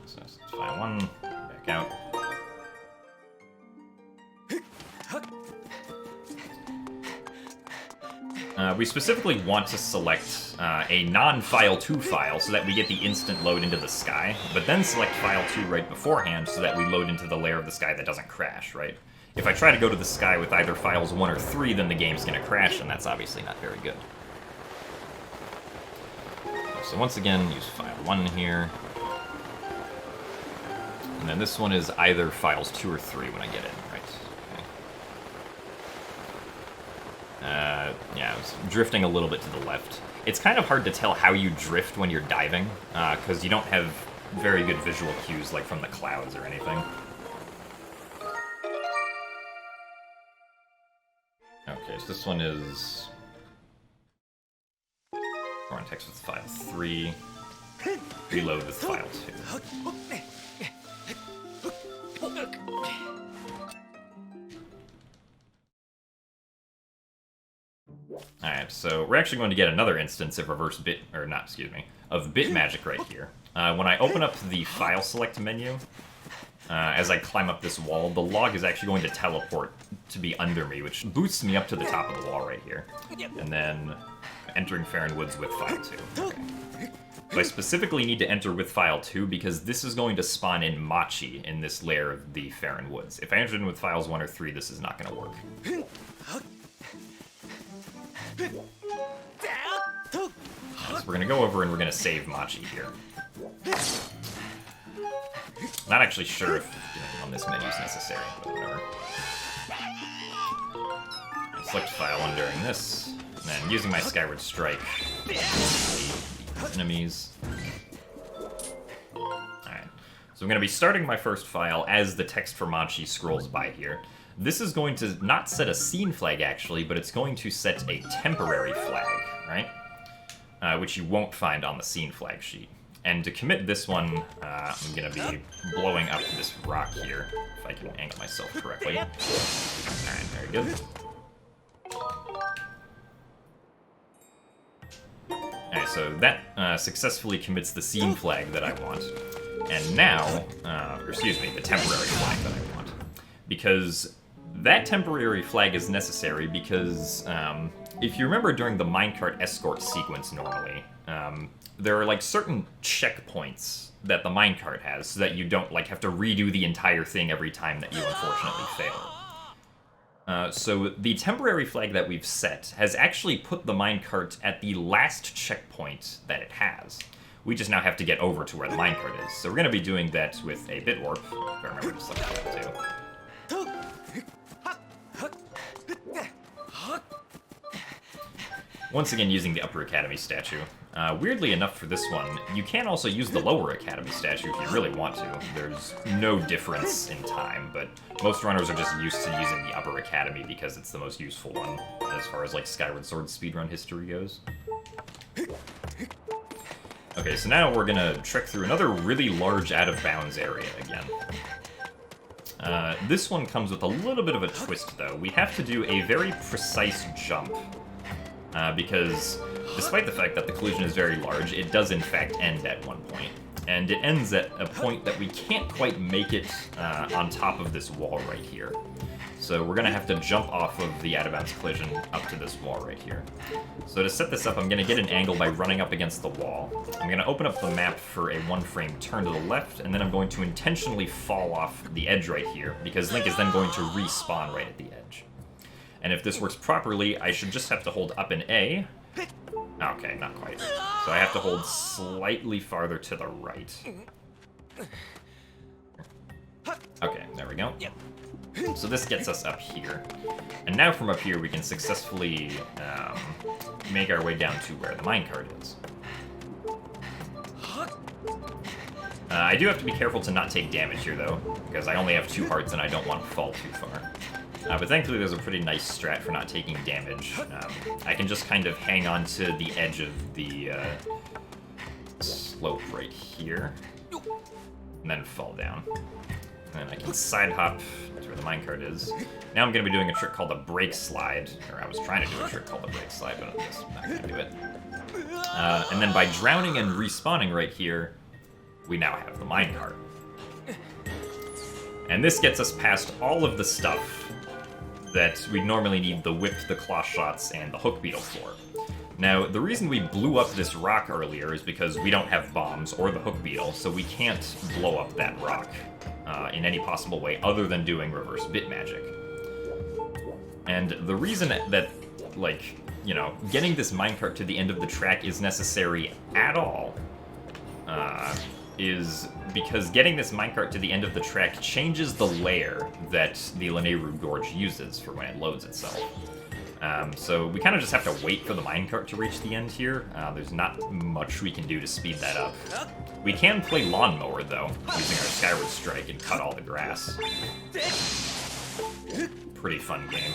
so that's file 1, back out. We specifically want to select a non-file 2 file so that we get the instant load into the sky, but then select file 2 right beforehand so that we load into the layer of the sky that doesn't crash, right? If I try to go to the sky with either files 1 or 3, then the game's going to crash, and that's obviously not very good. So once again, use file 1 here. And then this one is either files 2 or 3 when I get in, right? Yeah, I was drifting a little bit to the left. It's kind of hard to tell how you drift when you're diving, because you don't have very good visual cues, like from the clouds or anything. Okay, so this one is... Run text with file 3, reload with file 2. Alright, so we're actually going to get another instance of reverse bit, or not, excuse me, of bit magic right here. When I open up the file select menu, as I climb up this wall, the log is actually going to teleport to be under me, which boosts me up to the top of the wall right here. And then entering Farron Woods with file 2. Okay. So I specifically need to enter with file 2 because this is going to spawn in Machi in this layer of the Farron Woods. If I enter in with files 1 or 3, this is not going to work. So we're going to go over and we're going to save Machi here. Not actually sure if doing it on this menu is necessary, but whatever. select file when during this, and then using my Skyward Strike, the enemies. Alright, so I'm going to be starting my first file as the text for Manchi scrolls by here. This is going to not set a scene flag, actually, but it's going to set a temporary flag, right? Which you won't find on the scene flag sheet. And to commit this one, I'm going to be blowing up this rock here, if I can angle myself correctly. Alright, very good. Alright, so that successfully commits the scene flag that I want. And now, or excuse me, the temporary flag that I want. Because that temporary flag is necessary because, if you remember during the minecart escort sequence normally, there are like certain checkpoints that the minecart has so that you don't like have to redo the entire thing every time that you unfortunately fail. So the temporary flag that we've set has actually put the minecart at the last checkpoint that it has. We just now have to get over to where the minecart is. So we're going to be doing that with a bit warp, if I remember to select that too. Once again, using the Upper Academy statue. Weirdly enough for this one, you can also use the Lower Academy statue if you really want to. There's no difference in time, but most runners are just used to using the Upper Academy because it's the most useful one, as far as like Skyward Sword speedrun history goes. Okay, so now we're gonna trek through another really large out-of-bounds area again. This one comes with a little bit of a twist, though. We have to do a very precise jump. Because despite the fact that the collision is very large, it does in fact end at one point. And it ends at a point that we can't quite make it on top of this wall right here. So we're going to have to jump off of the out-of-bounds collision up to this wall right here. So to set this up, I'm going to get an angle by running up against the wall. I'm going to open up the map for a one-frame turn to the left, and then I'm going to intentionally fall off the edge right here, because Link is then going to respawn right at the edge. And if this works properly, I should just have to hold up an A. Okay, not quite. So I have to hold slightly farther to the right. Okay, there we go. So this gets us up here. And now from up here, we can successfully make our way down to where the minecart is. I do have to be careful to not take damage here, though, because I only have 2 hearts and I don't want to fall too far. But thankfully there's a pretty nice strat for not taking damage. I can just kind of hang on to the edge of the slope right here, and then fall down. And I can side hop to where the minecart is. Now I'm going to be doing a trick called a brake slide, or I was trying to do a trick called a brake slide, but I'm just not going to do it. And then by drowning and respawning right here, we now have the minecart. And this gets us past all of the stuff that we'd normally need the whip, the claw shots, and the hook beetle for. Now, the reason we blew up this rock earlier is because we don't have bombs or the hook beetle, so we can't blow up that rock in any possible way other than doing reverse bit magic. And the reason that, like, you know, getting this minecart to the end of the track is necessary at all is because getting this minecart to the end of the track changes the layer that the Lenairu Gorge uses for when it loads itself. So we kind of just have to wait for the minecart to reach the end here. There's not much we can do to speed that up. We can play lawnmower, though, using our Skyward Strike and cut all the grass. Pretty fun game.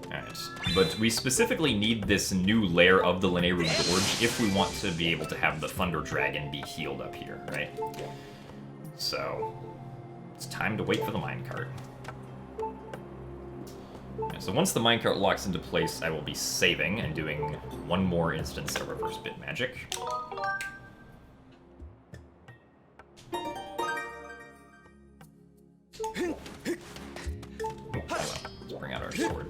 Alright, but we specifically need this new layer of the Lenairu Gorge if we want to be able to have the Thunder Dragon be healed up here, right? So, it's time to wait for the minecart. Okay, so once the minecart locks into place, I will be saving and doing one more instance of reverse bit magic. Let's bring out our sword.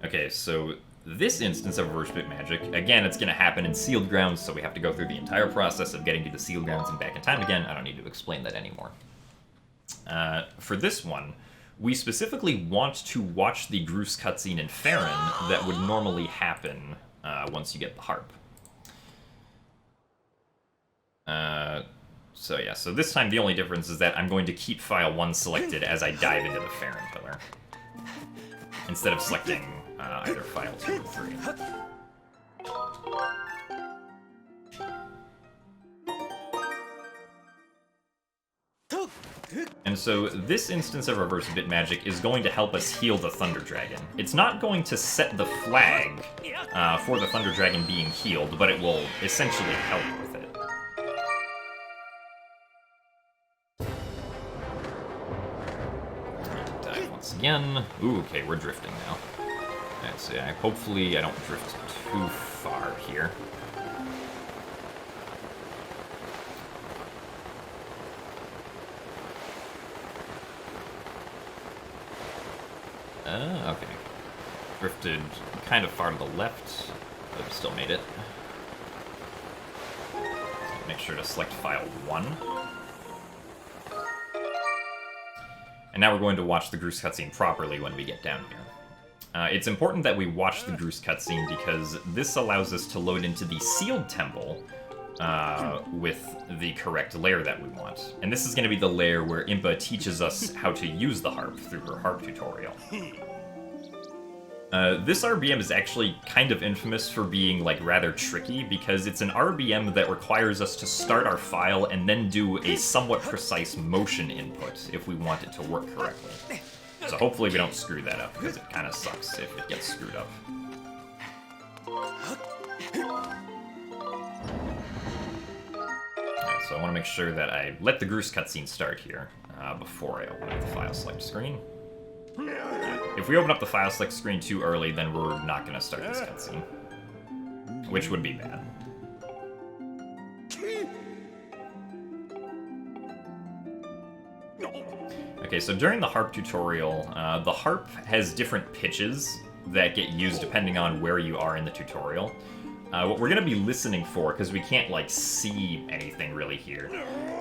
Okay, so this instance of reverse bit magic, again, it's going to happen in sealed grounds, so we have to go through the entire process of getting to the sealed grounds and back in time again. I don't need to explain that anymore. For this one, we specifically want to watch the Groose cutscene in Farron that would normally happen once you get the harp. So yeah, so this time the only difference is that I'm going to keep file 1 selected as I dive into the Farron Pillar, instead of selecting either file 2 or 3. And so this instance of reverse bit magic is going to help us heal the Thunder Dragon. It's not going to set the flag for the Thunder Dragon being healed, but it will essentially help with it. Dive once again. Ooh, okay, we're drifting now. Alright, so yeah, hopefully I don't drift too far here. Okay. Drifted kind of far to the left, but still made it. Make sure to select file 1. And now we're going to watch the Groose cutscene properly when we get down here. It's important that we watch the Groose cutscene because this allows us to load into the sealed temple with the correct lair that we want. And this is going to be the lair where Impa teaches us how to use the harp through her harp tutorial. This RBM is actually kind of infamous for being, like, rather tricky, because it's an RBM that requires us to start our file and then do a somewhat precise motion input if we want it to work correctly. So hopefully we don't screw that up, because it kind of sucks if it gets screwed up. So I want to make sure that I let the Groose cutscene start here before I open up the file select screen. If we open up the file select screen too early, then we're not going to start this cutscene, which would be bad. Okay, so during the harp tutorial, the harp has different pitches that get used depending on where you are in the tutorial. What we're going to be listening for, because we can't, like, see anything really here,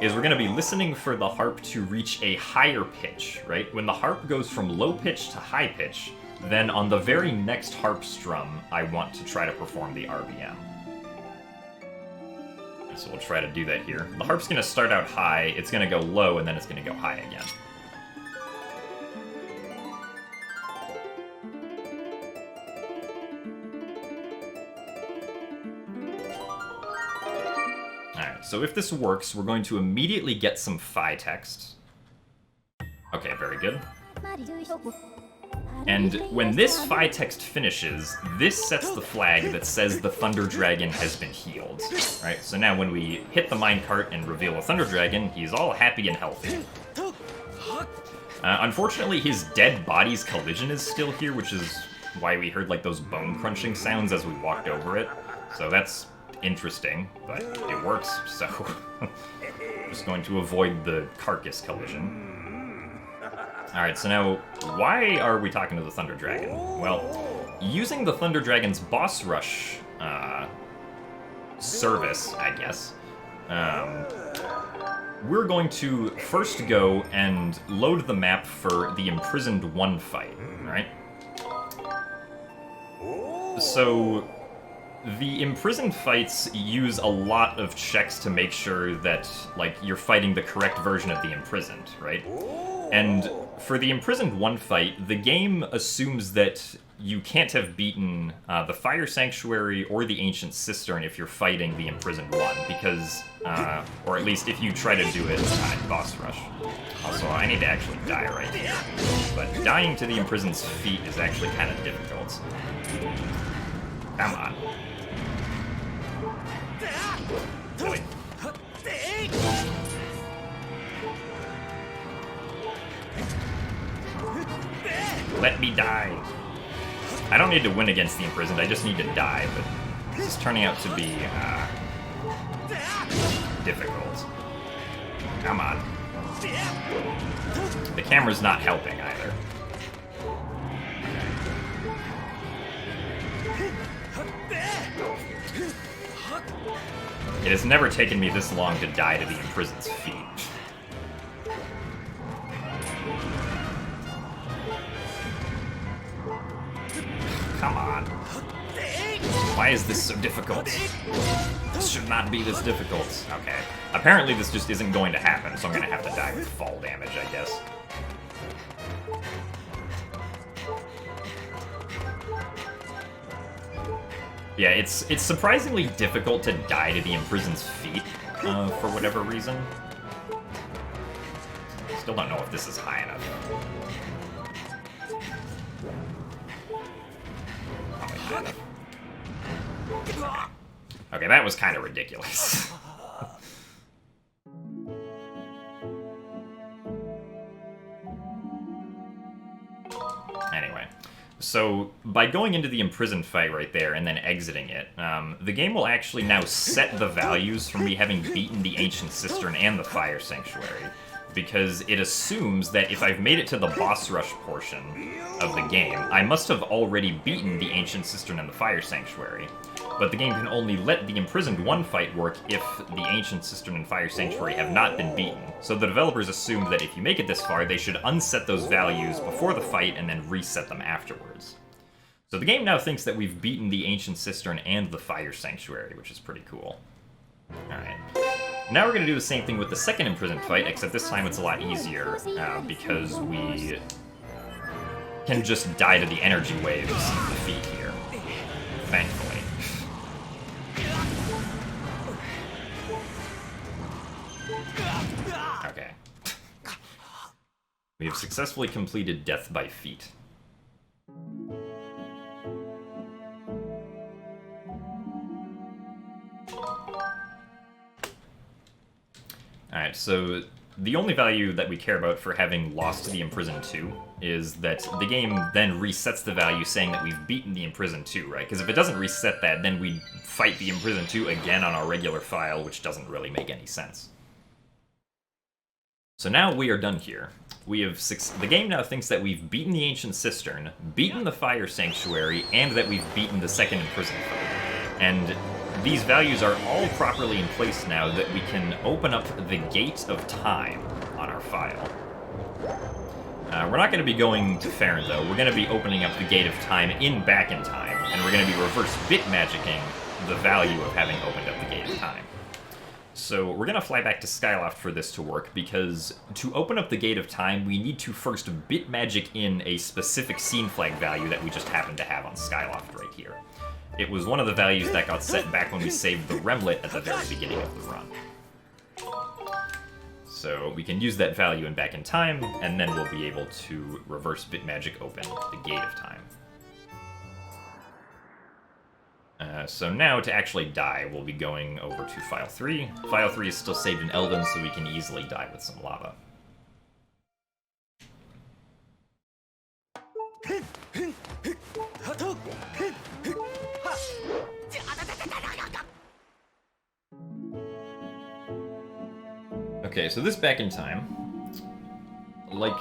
is we're going to be listening for the harp to reach a higher pitch, right? When the harp goes from low pitch to high pitch, then on the very next harp strum, I want to try to perform the RBM. So we'll try to do that here. The harp's going to start out high, it's going to go low, and then it's going to go high again. So if this works, we're going to immediately get some Phi text. Okay, very good. And when this Phi text finishes, this sets the flag that says the Thunder Dragon has been healed. Right, so now when we hit the minecart and reveal a Thunder Dragon, he's all happy and healthy. Unfortunately, his dead body's collision is still here, which is why we heard like those bone crunching sounds as we walked over it. So that's interesting, but it works, so just going to avoid the carcass collision. Alright, so now, why are we talking to the Thunder Dragon? Well, using the Thunder Dragon's boss rush service, I guess, we're going to first go and load the map for the Imprisoned 1 fight, right? So the imprisoned fights use a lot of checks to make sure that, like, you're fighting the correct version of the imprisoned, right? And for the imprisoned 1 fight, the game assumes that you can't have beaten the Fire Sanctuary or the Ancient Cistern if you're fighting the imprisoned 1, because, or at least if you try to do it in boss rush. Also, I need to actually die right here, but dying to the imprisoned's feet is actually kind of difficult. Come on. Really? Let me die. I don't need to win against the imprisoned, I just need to die, but this is turning out to be difficult. Come on. The camera's not helping either. It has never taken me this long to die to the imprisoned's feet. Come on. Why is this so difficult? This should not be this difficult. Okay. Apparently this just isn't going to happen, so I'm going to have to die with fall damage, I guess. Yeah, it's surprisingly difficult to die to the Imprisoned's feet, for whatever reason. Still don't know if this is high enough. Probably high enough. Okay, that was kind of ridiculous. Anyway, so by going into the Imprisoned fight right there and then exiting it, the game will actually now set the values from me having beaten the Ancient Cistern and the Fire Sanctuary, because it assumes that if I've made it to the boss rush portion of the game, I must have already beaten the Ancient Cistern and the Fire Sanctuary. But the game can only let the Imprisoned 1 fight work if the Ancient Cistern and Fire Sanctuary have not been beaten. So the developers assumed that if you make it this far, they should unset those values before the fight and then reset them afterwards. So the game now thinks that we've beaten the Ancient Cistern and the Fire Sanctuary, which is pretty cool. Alright. Now we're going to do the same thing with the second Imprisoned fight, except this time it's a lot easier, because we can just die to the energy waves of the feet here. Thankfully. Okay. We have successfully completed Death by Feet. Alright, so the only value that we care about for having lost the Imprisoned 2 is that the game then resets the value saying that we've beaten the Imprisoned 2, right? Because if it doesn't reset that, then we fight the Imprisoned 2 again on our regular file, which doesn't really make any sense. So now we are done here. We have the game now thinks that we've beaten the Ancient Cistern, beaten the Fire Sanctuary, and that we've beaten the second Imprisoned fight. And these values are all properly in place now that we can open up the Gate of Time on our file. We're not going to be going to Farron, though. We're going to be opening up the Gate of Time back in time, and we're going to be reverse bit magicking the value of having opened up the Gate of Time. So we're going to fly back to Skyloft for this to work, because to open up the Gate of Time, we need to first bit magic in a specific scene flag value that we just happen to have on Skyloft right here. It was one of the values that got set back when we saved the Remlet at the very beginning of the run. So we can use that value back in time, and then we'll be able to reverse bit magic open the Gate of Time. So now, to actually die, we'll be going over to File 3. File 3 is still saved in Elden, so we can easily die with some lava. Okay, so this back in time, like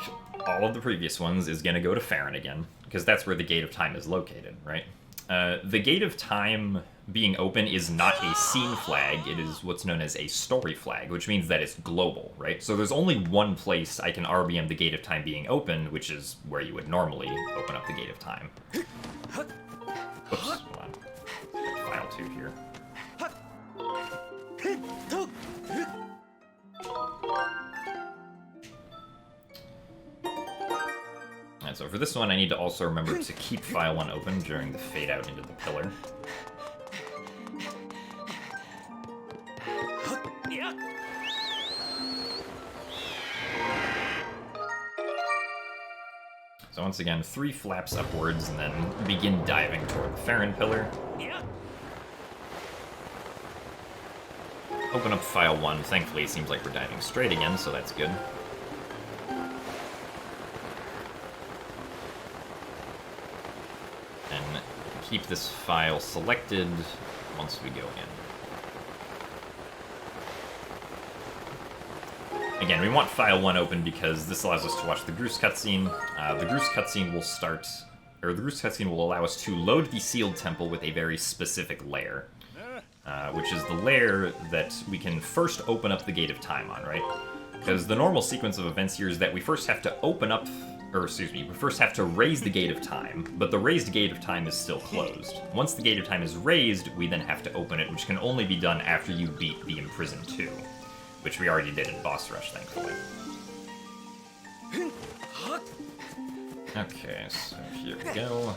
all of the previous ones, is going to go to Farron again, because that's where the Gate of Time is located, right? The Gate of Time being open is not a scene flag, it is what's known as a story flag, which means that it's global, right? So there's only one place I can RBM the Gate of Time being open, which is where you would normally open up the Gate of Time. Oops, hold on. File 2 here. And so for this one, I need to also remember to keep File 1 open during the fade out into the pillar. So once again, 3 flaps upwards, and then begin diving toward the Farron pillar. Open up File 1. Thankfully, it seems like we're diving straight again, so that's good. And keep this file selected once we go in. Again, we want File 1 open because this allows us to watch the Groose cutscene. The Groose cutscene will start, or the Groose cutscene will allow us to load the sealed temple with a very specific layer, which is the layer that we can first open up the Gate of Time on, right? Because the normal sequence of events here is that we first have to open up, or excuse me, we first have to raise the Gate of Time, but the raised Gate of Time is still closed. Once the Gate of Time is raised, we then have to open it, which can only be done after you beat the Imprisoned 2. which we already did in Boss Rush, thankfully. Okay, so here we go.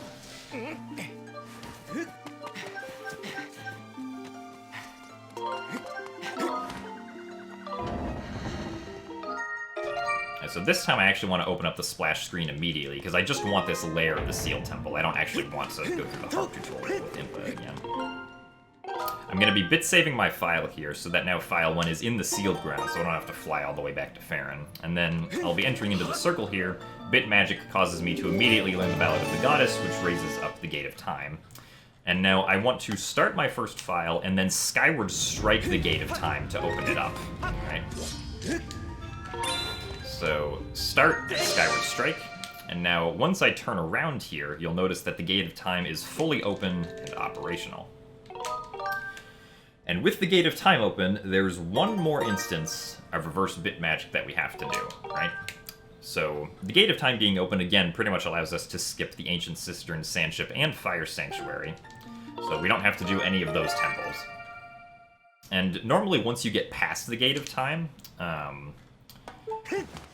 And so this time I actually want to open up the splash screen immediately, because I just want this layer of the Sealed Temple. I don't actually want to go through the Horde tutorial with Impa again. I'm going to be bit-saving my file here, so that now file 1 is in the sealed ground, so I don't have to fly all the way back to Farron. And then I'll be entering into the circle here. Bit magic causes me to immediately learn the Ballad of the Goddess, which raises up the Gate of Time. And now I want to start my first file, and then Skyward strike the Gate of Time to open it up. Right? So, start Skyward strike, and now once I turn around here, you'll notice that the Gate of Time is fully open and operational. And with the Gate of Time open, there's one more instance of reverse bit magic that we have to do, right? So, the Gate of Time being open again pretty much allows us to skip the Ancient Cistern, Sandship, and Fire Sanctuary. So we don't have to do any of those temples. And normally once you get past the Gate of Time,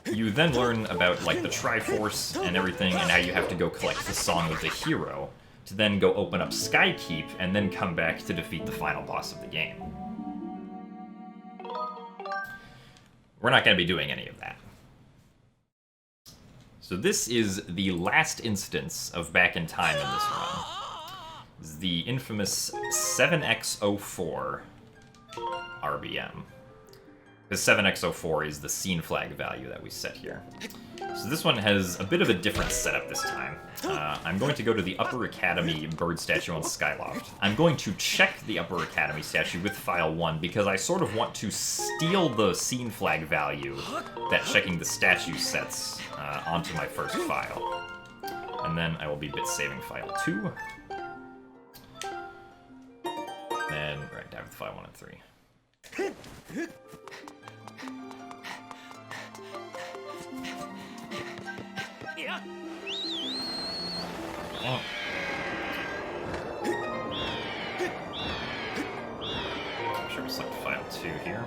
you then learn about like the Triforce and everything, and how you have to go collect the Song of the Hero, to then go open up Skykeep, and then come back to defeat the final boss of the game. We're not going to be doing any of that. So this is the last instance of Back in Time in this run. This is the infamous 7x04 RBM. The 7x04 is the scene flag value that we set here. So this one has a bit of a different setup this time. I'm going to go to the Upper Academy bird statue on Skyloft. I'm going to check the Upper Academy statue with file 1 because I sort of want to steal the scene flag value that checking the statue sets onto my first file. And then I will be bit saving file 2. Then right down with file 1 and 3. Oh. I'm sure we select file 2 here.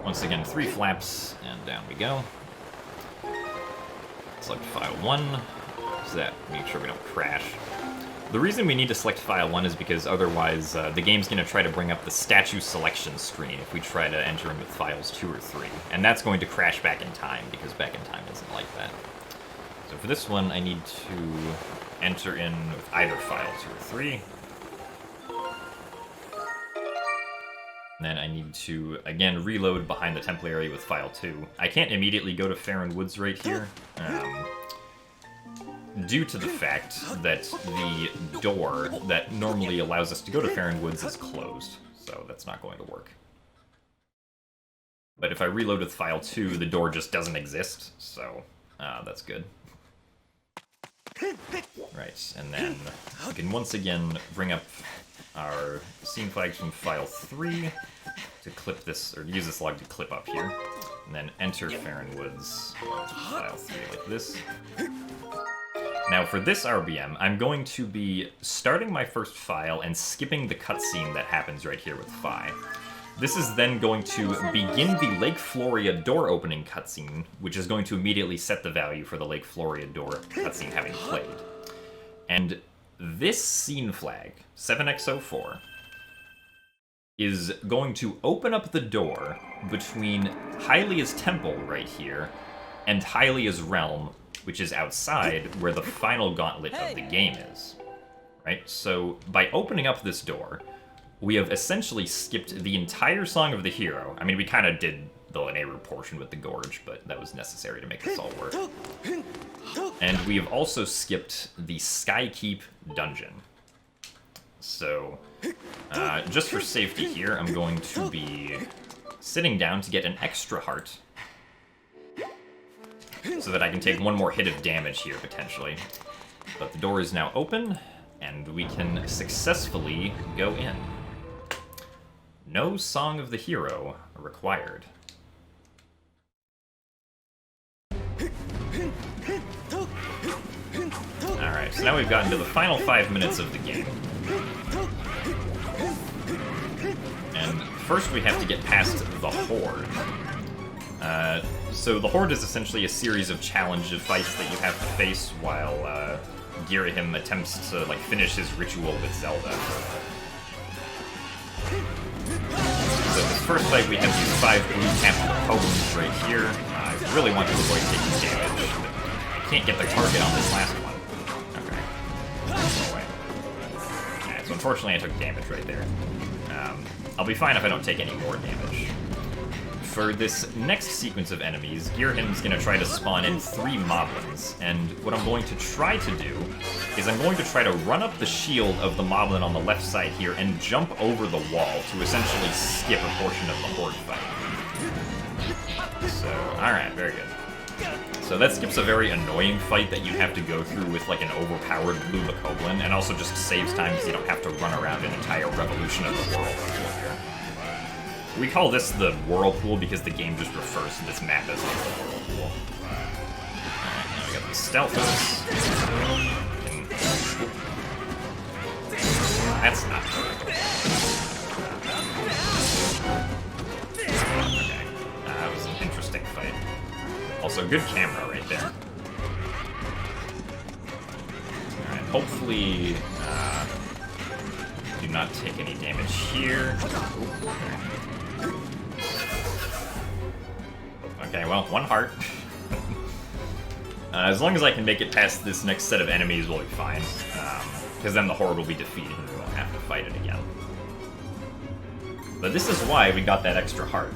Once again, 3 flaps, and down we go. Select file 1, so that make sure we don't crash. The reason we need to select file 1 is because otherwise the game's going to try to bring up the statue selection screen if we try to enter in with files 2 or 3. And that's going to crash Back in Time, because Back in Time isn't like that. So for this one, I need to enter in with either file 2 or 3. And then I need to, again, reload behind the temple area with file 2. I can't immediately go to Farron Woods right here. Due to the fact that the door that normally allows us to go to Farron Woods is closed, so that's not going to work. But if I reload with file 2, the door just doesn't exist, so that's good. Right, and then we can once again bring up our scene flags from file 3 to clip this, or use this log to clip up here, and then enter Farron Woods file 3 like this. Now for this RBM, I'm going to be starting my first file and skipping the cutscene that happens right here with Phi. This is then going to begin the Lake Floria door opening cutscene, which is going to immediately set the value for the Lake Floria door cutscene having played. And this scene flag, 7x04, is going to open up the door between Hylia's temple right here and Hylia's realm, which is outside where the final gauntlet of the game is. Right? So by opening up this door, we have essentially skipped the entire Song of the Hero. I mean, we kind of did the Lenairu portion with the Gorge, but that was necessary to make this all work. And we have also skipped the Skykeep dungeon. So, just for safety here, I'm going to be sitting down to get an extra heart, so that I can take one more hit of damage here, potentially. But the door is now open, and we can successfully go in. No Song of the Hero required. Alright, so now we've gotten to the final 5 minutes of the game. And first we have to get past the Horde. So the Horde is essentially a series of challenge fights that you have to face while Girahim attempts to like finish his ritual with Zelda. So this first fight we have these 5 blue-capped Pokemon's right here. I really want to avoid taking damage. I can't get the target on this last one. Okay. No way. Alright, so unfortunately I took damage right there. I'll be fine if I don't take any more damage. For this next sequence of enemies, Girahim's going to try to spawn in 3 Moblins, and what I'm going to try to do is I'm going to try to run up the shield of the Moblin on the left side here and jump over the wall to essentially skip a portion of the Horde fight. So, alright, very good. So that skips a very annoying fight that you have to go through with like an overpowered blue Bokoblin, and also just saves time because you don't have to run around an entire revolution of the Whirlpool here. We call this the Whirlpool because the game just refers to this map as like the Whirlpool. Alright, now we got the Stealthers. That's not correct. Okay, that was an interesting fight. Also, good camera right there. Alright, hopefully do not take any damage here. Okay, well, 1 heart. As long as I can make it past this next set of enemies, we'll be fine. Because then the Horde will be defeated and we won't have to fight it again. But this is why we got that extra heart.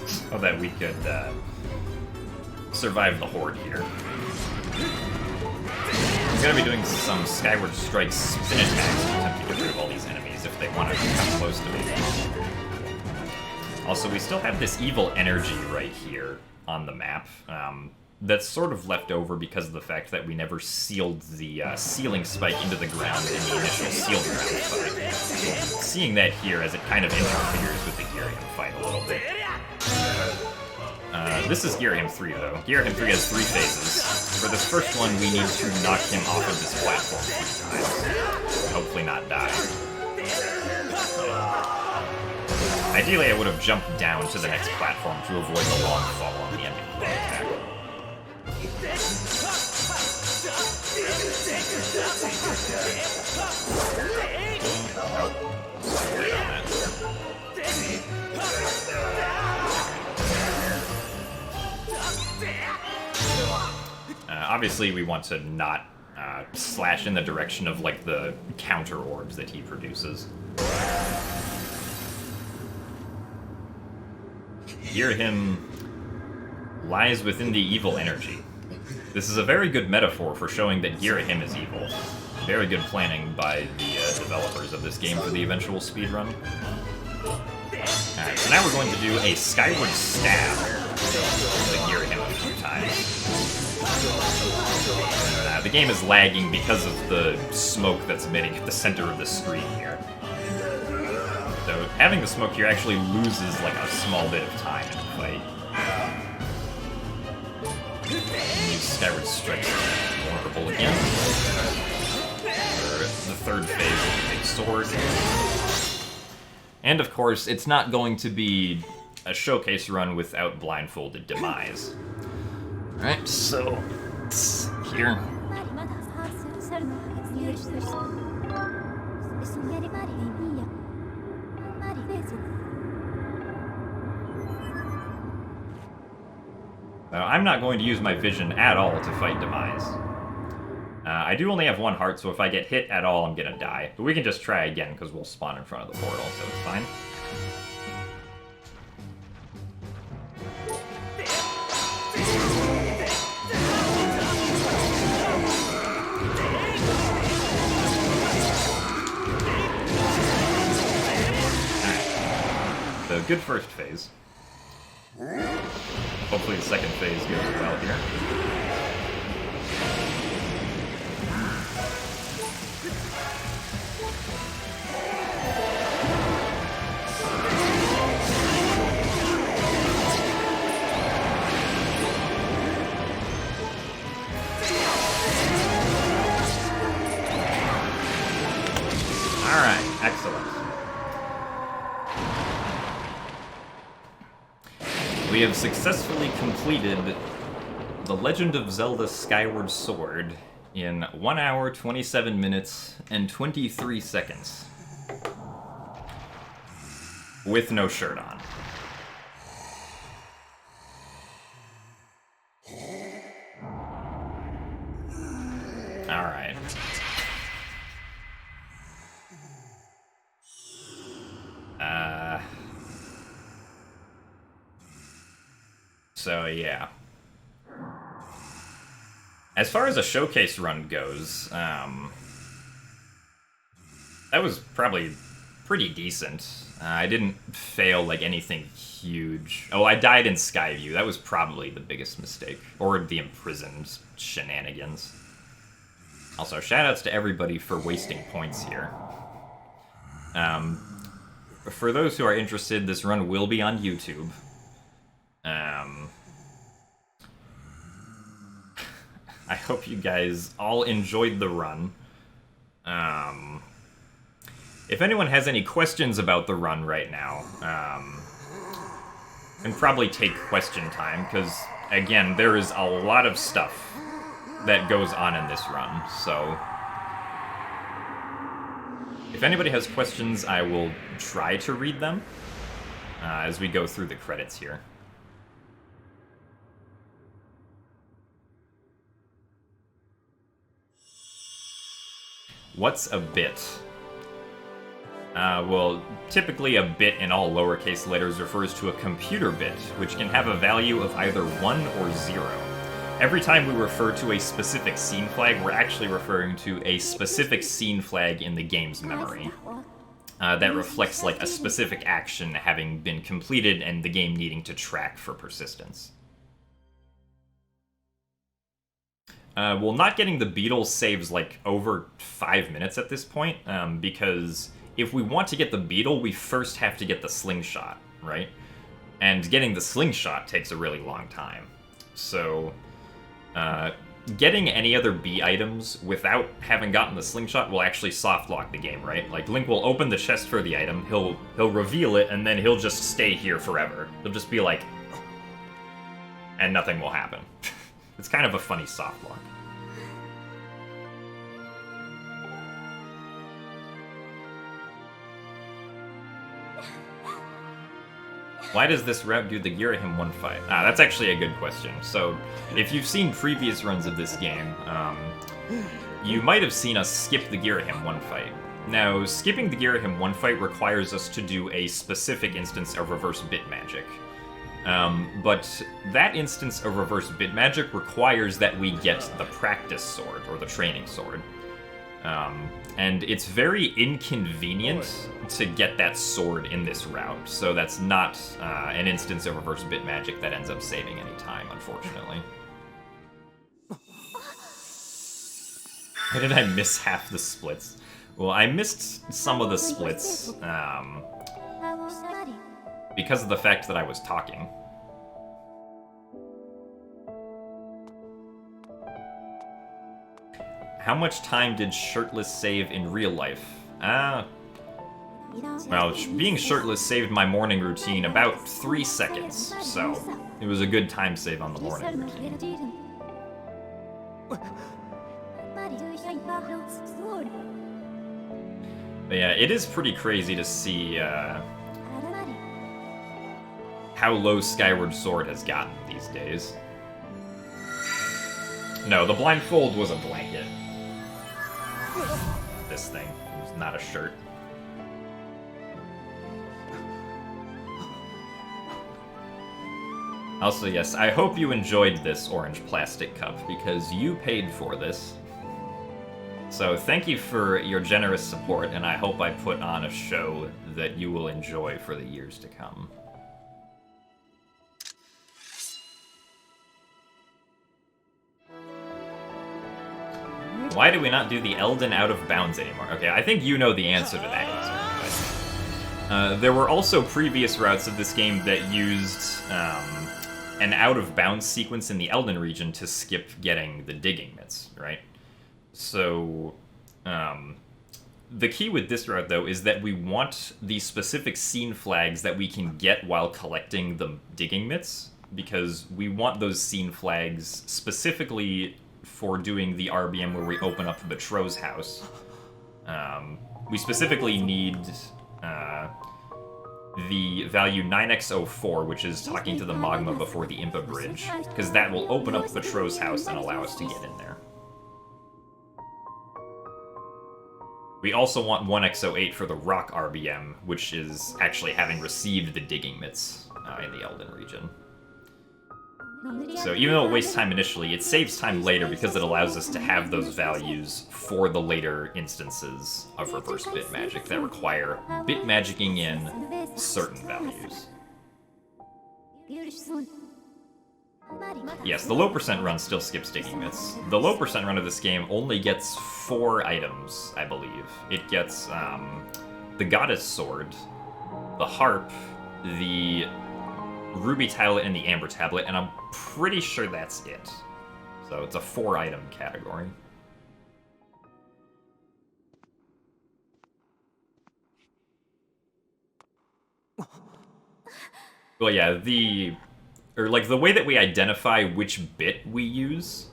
So that we could survive the Horde here. I'm gonna be doing some Skyward Strike spin attacks to attempt to get rid of all these enemies if they want to come close to me. Also, we still have this evil energy right here on the map. That's sort of left over because of the fact that we never sealed the sealing spike into the ground in the initial sealed ground fight. Seeing that here as it kind of interferes with the Girahim fight a little bit. This is Girahim 3, though. Girahim 3 has 3 phases. For this first one, we need to knock him off of this platform 3 times. And hopefully not die. Ideally, I would have jumped down to the next platform to avoid the long fall on the ending blow attack. Obviously, we want to not slash in the direction of like the counter orbs that he produces. Girahim lies within the evil energy. This is a very good metaphor for showing that Girahim is evil. Very good planning by the developers of this game for the eventual speedrun. Alright, so now we're going to do a Skyward Stab with the Girahim a few times. The game is lagging because of the smoke that's emitting at the center of the screen here. So having the smoke here actually loses like a small bit of time in the fight. Use Skyward Strike vulnerable again. For the third phase of the big sword. And of course, it's not going to be a showcase run without blindfolded demise. Alright, so it's here. I'm not going to use my vision at all to fight Demise. I do only have 1 heart, so if I get hit at all, I'm gonna die. But we can just try again, because we'll spawn in front of the portal, so it's fine. Alright. So, good first phase. Hopefully the second phase goes well here. Alright, excellent. We have successfully completed The Legend of Zelda Skyward Sword in 1 hour, 27 minutes, and 23 seconds. With no shirt on. Alright. So, yeah. As far as a showcase run goes, that was probably pretty decent. I didn't fail, like, anything huge. Oh, I died in Skyview. That was probably the biggest mistake. Or the imprisoned shenanigans. Also, shoutouts to everybody for wasting points here. For those who are interested, this run will be on YouTube. I hope you guys all enjoyed the run. If anyone has any questions about the run right now, and probably take question time, because, again, there is a lot of stuff that goes on in this run, so... If anybody has questions, I will try to read them as we go through the credits here. What's a bit? Well, typically a bit in all lowercase letters refers to a computer bit, which can have a value of either 1 or 0. Every time we refer to a specific scene flag, we're actually referring to a specific scene flag in the game's memory. That reflects, like, a specific action having been completed and the game needing to track for persistence. Well, not getting the beetle saves, like, over 5 minutes at this point, because if we want to get the beetle, we first have to get the slingshot, right? And getting the slingshot takes a really long time. So, getting any other B items without having gotten the slingshot will actually soft-lock the game, right? Like, Link will open the chest for the item, he'll reveal it, and then he'll just stay here forever. He'll just be like... and nothing will happen. It's kind of a funny soft-lock. Why does this route do the Girahim one fight? That's actually a good question. So, if you've seen previous runs of this game, you might have seen us skip the Girahim one fight. Now, skipping the Girahim one fight requires us to do a specific instance of reverse bit magic. But that instance of reverse bit magic requires that we get the practice sword, or the training sword. And it's very inconvenient to get that sword in this route, so that's not an instance of reverse bit magic that ends up saving any time, unfortunately. Why did I miss half the splits? Well, I missed some of the splits because of the fact that I was talking. How much time did Shirtless save in real life? Well, being shirtless saved my morning routine about 3 seconds, so it was a good time save on the morning routine. But yeah, it is pretty crazy to see how low Skyward Sword has gotten these days. No, the blindfold was a blanket. This thing was not a shirt. Also, yes, I hope you enjoyed this orange plastic cup, because you paid for this. So thank you for your generous support, and I hope I put on a show that you will enjoy for the years to come. Why do we not do the Elden out of bounds anymore? Okay, I think you know the answer to that answer. There were also previous routes of this game that used an out of bounds sequence in the Elden region to skip getting the digging mitts, right? So, the key with this route, though, is that we want the specific scene flags that we can get while collecting the digging mitts, because we want those scene flags specifically for doing the RBM where we open up the Tro's house. We specifically need the value 9x04, which is talking to the Magma before the Impa Bridge, because that will open up the Tro's house and allow us to get in there. We also want 1x08 for the Rock RBM, which is actually having received the digging mitts in the Elden region. So even though it wastes time initially, it saves time later because it allows us to have those values for the later instances of reverse bit magic that require bit magicking in certain values. Yes, the low percent run still skips digging mitts. The low percent run of this game only gets 4 items, I believe. It gets the Goddess Sword, the Harp, the Ruby Tablet, and the Amber Tablet, and I'm pretty sure that's it. So it's a 4-item category. Well, yeah, the way that we identify which bit we use,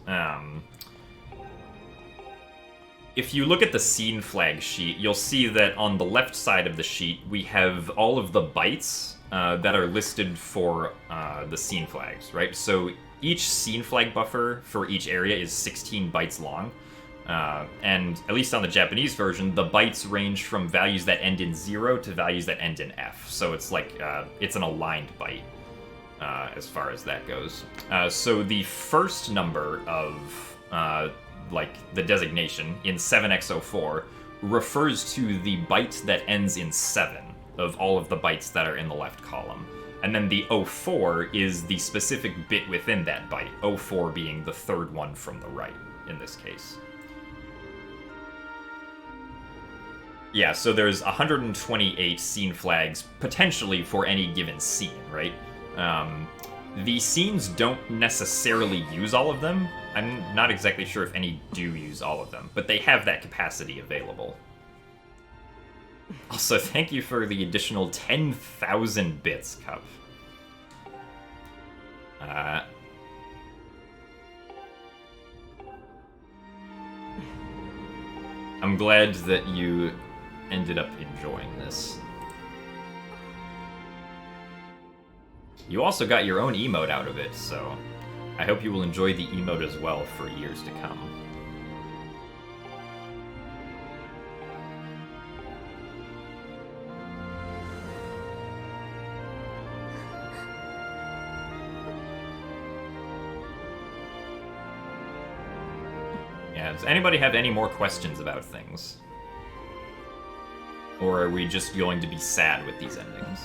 if you look at the scene flag sheet, you'll see that on the left side of the sheet, we have all of the bytes that are listed for the scene flags, right? So each scene flag buffer for each area is 16 bytes long. And at least on the Japanese version, the bytes range from values that end in 0 to values that end in F. So it's like, it's an aligned byte as far as that goes. So the first number of, like, the designation in 7x04 refers to the byte that ends in 7 of all of the bytes that are in the left column. And then the 04 is the specific bit within that byte, 04 being the third one from the right, in this case. Yeah, so there's 128 scene flags, potentially for any given scene, right? The scenes don't necessarily use all of them. I'm not exactly sure if any do use all of them, but they have that capacity available. Also, thank you for the additional 10,000 bits, Cup. I'm glad that you ended up enjoying this. You also got your own emote out of it, so I hope you will enjoy the emote as well for years to come. Yeah, does anybody have any more questions about things? Or are we just going to be sad with these endings?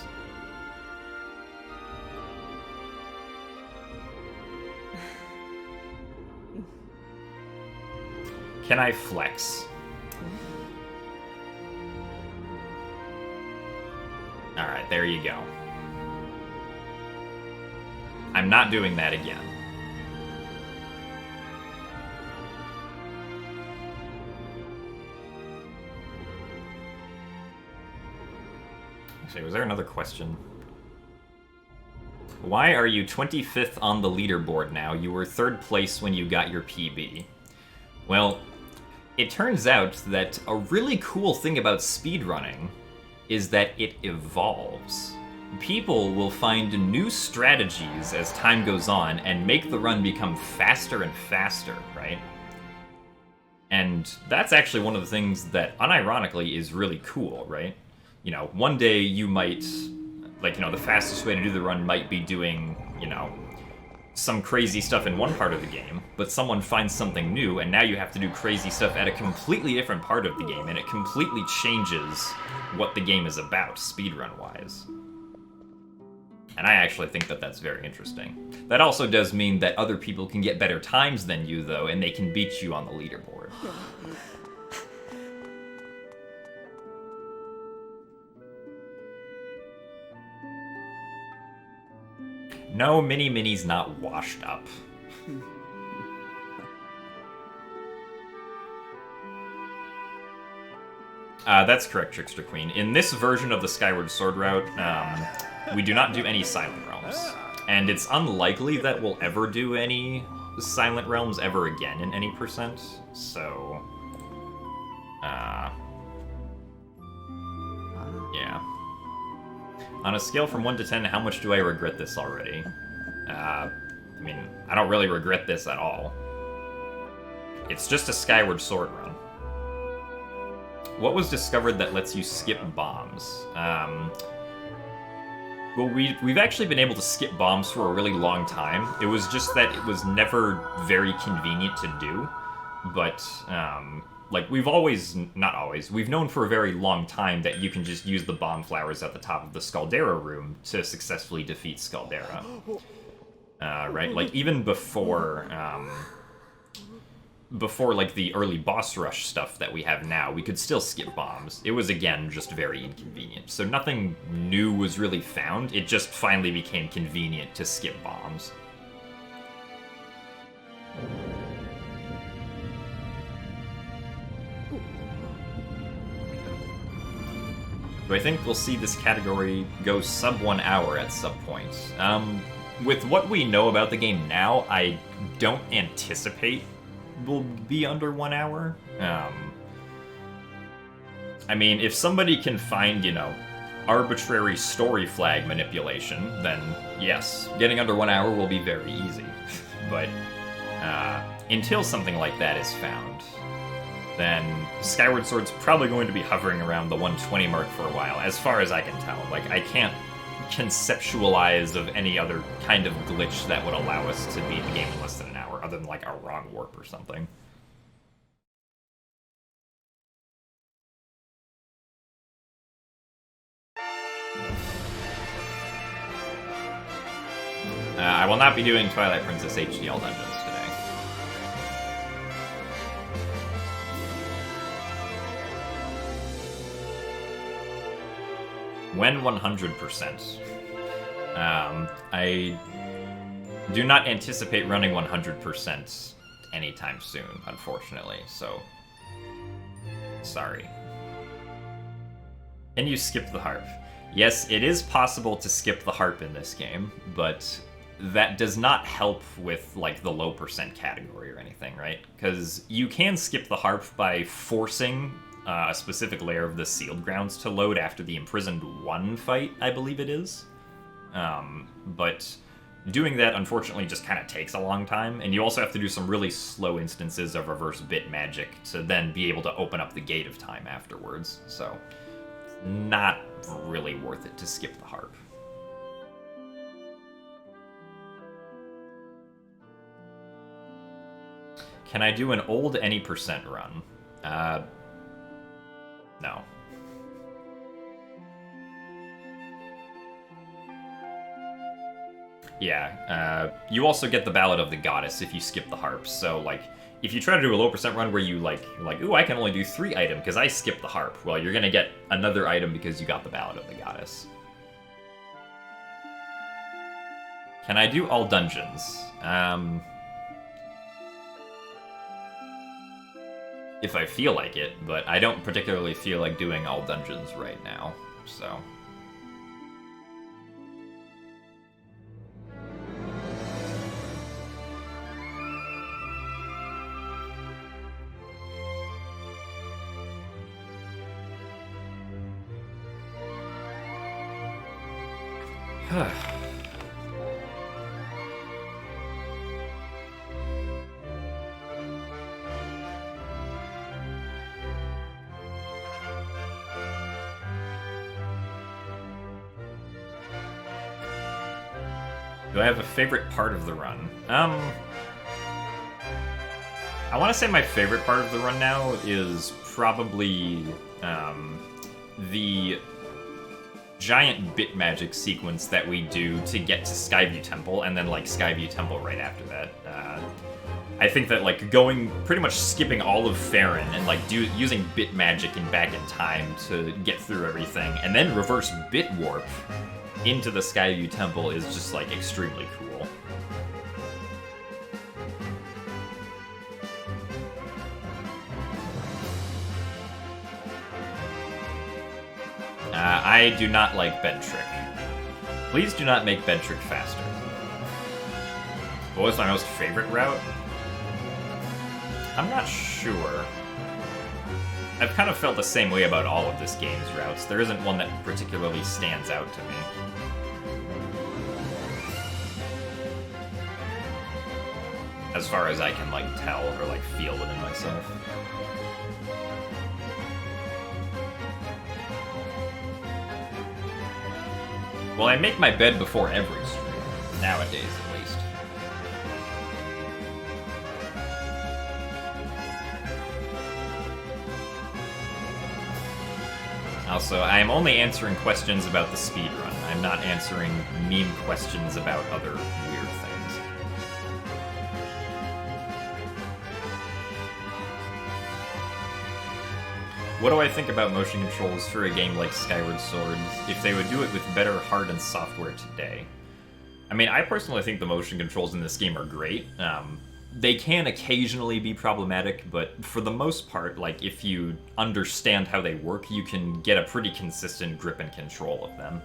Can I flex? Alright, there you go. I'm not doing that again. Actually, was there another question? Why are you 25th on the leaderboard now? You were 3rd place when you got your PB. Well, it turns out that a really cool thing about speedrunning is that it evolves. People will find new strategies as time goes on and make the run become faster and faster, right? And that's actually one of the things that, unironically, is really cool, right? You know, one day you might, like, you know, the fastest way to do the run might be doing, you know, some crazy stuff in one part of the game, but someone finds something new, and now you have to do crazy stuff at a completely different part of the game, and it completely changes what the game is about, speedrun-wise. And I actually think that that's very interesting. That also does mean that other people can get better times than you, though, and they can beat you on the leaderboard. No, Mini-Mini's not washed up. That's correct, Trickster Queen. In this version of the Skyward Sword route, we do not do any Silent Realms. And it's unlikely that we'll ever do any Silent Realms ever again in any percent, so... yeah. On a scale from 1 to 10, how much do I regret this already? I mean, I don't really regret this at all. It's just a Skyward Sword run. What was discovered that lets you skip bombs? Well, we've actually been able to skip bombs for a really long time. It was just that it was never very convenient to do. But, like, we've always, not always, we've known for a very long time that you can just use the bomb flowers at the top of the Scaldera room to successfully defeat Scaldera. Right? Like, even before, like, the early boss rush stuff that we have now, we could still skip bombs. It was, again, just very inconvenient. So nothing new was really found. It just finally became convenient to skip bombs. Do I think we'll see this category go sub 1 hour at some point? With what we know about the game now, I don't anticipate will be under 1 hour. I mean, if somebody can find, you know, arbitrary story flag manipulation, then yes, getting under 1 hour will be very easy. But until something like that is found, then Skyward Sword's probably going to be hovering around the 120 mark for a while, as far as I can tell. Like, I can't conceptualize of any other kind of glitch that would allow us to beat the game in less than an hour, other than, like, a wrong warp or something. I will not be doing Twilight Princess HDL dungeons today. When 100%? I do not anticipate running 100% anytime soon, unfortunately, so... sorry. Can you skip the harp? Yes, it is possible to skip the harp in this game, but that does not help with, like, the low percent category or anything, right? Because you can skip the harp by forcing a specific layer of the sealed grounds to load after the Imprisoned 1 fight, I believe it is. But doing that, unfortunately, just kind of takes a long time, and you also have to do some really slow instances of reverse bit magic to then be able to open up the Gate of Time afterwards, so not really worth it to skip the harp. Can I do an old any percent run? No. Yeah, you also get the Ballad of the Goddess if you skip the harp, so, like, if you try to do a low percent run where you, like, ooh, I can only do 3 items because I skipped the harp, well, you're gonna get another item because you got the Ballad of the Goddess. Can I do all dungeons? If I feel like it, but I don't particularly feel like doing all dungeons right now, so... Do I have a favorite part of the run? I want to say my favorite part of the run now is probably the giant bit magic sequence that we do to get to Skyview Temple, and then, like, Skyview Temple right after that. I think that, like, pretty much skipping all of Farron and, like, using bit magic and back in time to get through everything, and then reverse bit warp into the Skyview Temple is just, like, extremely cool. I do not like bed trick. Please do not make bed trick faster. What was my most favorite route? I'm not sure. I've kind of felt the same way about all of this game's routes. There isn't one that particularly stands out to me. As far as I can, like, tell or, like, feel within myself. Well, I make my bed before every stream, nowadays at least. Also, I am only answering questions about the speedrun. I'm not answering meme questions about other weird things. What do I think about motion controls for a game like Skyward Sword, if they would do it with better hardware and software today? I mean, I personally think the motion controls in this game are great. They can occasionally be problematic, but for the most part, like, if you understand how they work, you can get a pretty consistent grip and control of them.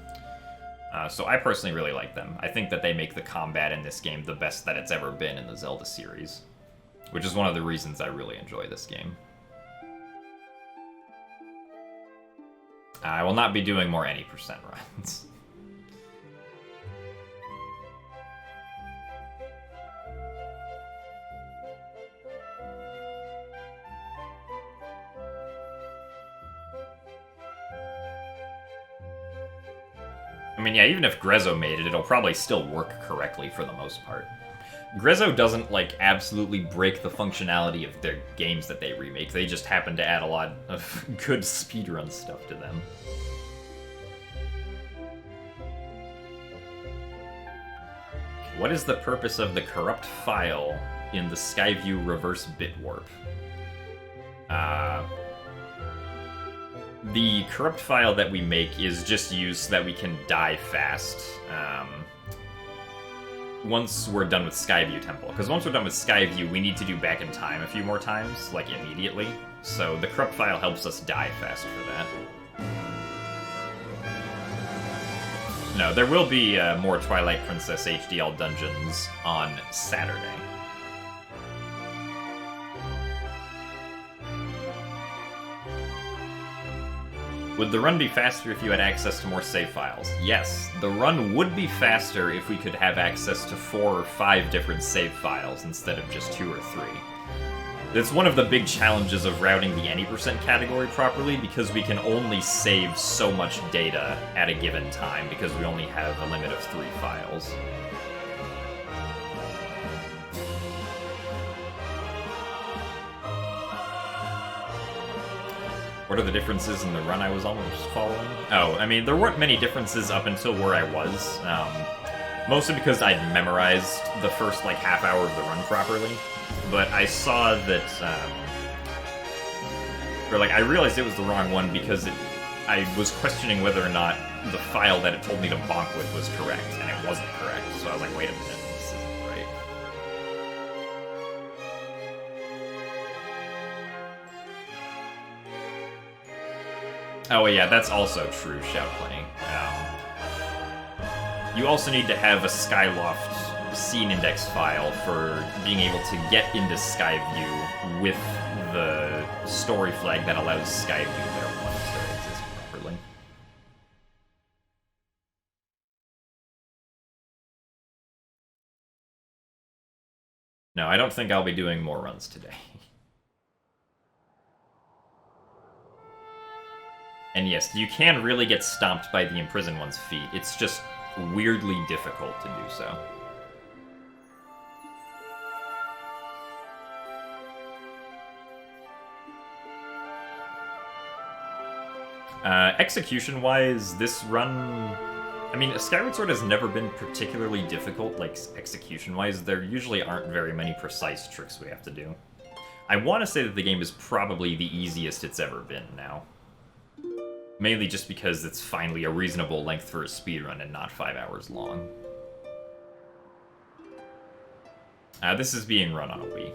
So I personally really like them. I think that they make the combat in this game the best that it's ever been in the Zelda series, which is one of the reasons I really enjoy this game. I will not be doing more any percent runs. I mean, yeah, even if Grezzo made it, it'll probably still work correctly for the most part. Grezzo doesn't, like, absolutely break the functionality of their games that they remake. They just happen to add a lot of good speedrun stuff to them. What is the purpose of the corrupt file in the Skyview reverse bit warp? The corrupt file that we make is just used so that we can die fast once we're done with Skyview Temple. Because once we're done with Skyview, we need to do back in time a few more times, like immediately. So the corrupt file helps us die fast for that. No, there will be more Twilight Princess HDL dungeons on Saturday. Would the run be faster if you had access to more save files? Yes, the run would be faster if we could have access to 4 or 5 different save files instead of just 2 or 3. That's one of the big challenges of routing the any percent category properly, because we can only save so much data at a given time, because we only have a limit of 3 files. What are the differences in the run I was almost following? Oh, I mean, there weren't many differences up until where I was. Mostly because I'd memorized the first, like, half hour of the run properly. But I saw that, or, like, I realized it was the wrong one because I was questioning whether or not the file that it told me to bonk with was correct, and it wasn't correct. So I was like, wait a minute, this isn't right. Oh, yeah, that's also true, Shout Playing. You also need to have a Skyloft scene index file for being able to get into Skyview with the story flag that allows Skyview there once there exists properly. No, I don't think I'll be doing more runs today. And yes, you can really get stomped by the imprisoned one's feet. It's just weirdly difficult to do so. Execution-wise, this run... I mean, Skyward Sword has never been particularly difficult, like, execution-wise. There usually aren't very many precise tricks we have to do. I want to say that the game is probably the easiest it's ever been now. Mainly just because it's finally a reasonable length for a speedrun and not 5 hours long. This is being run on a Wii.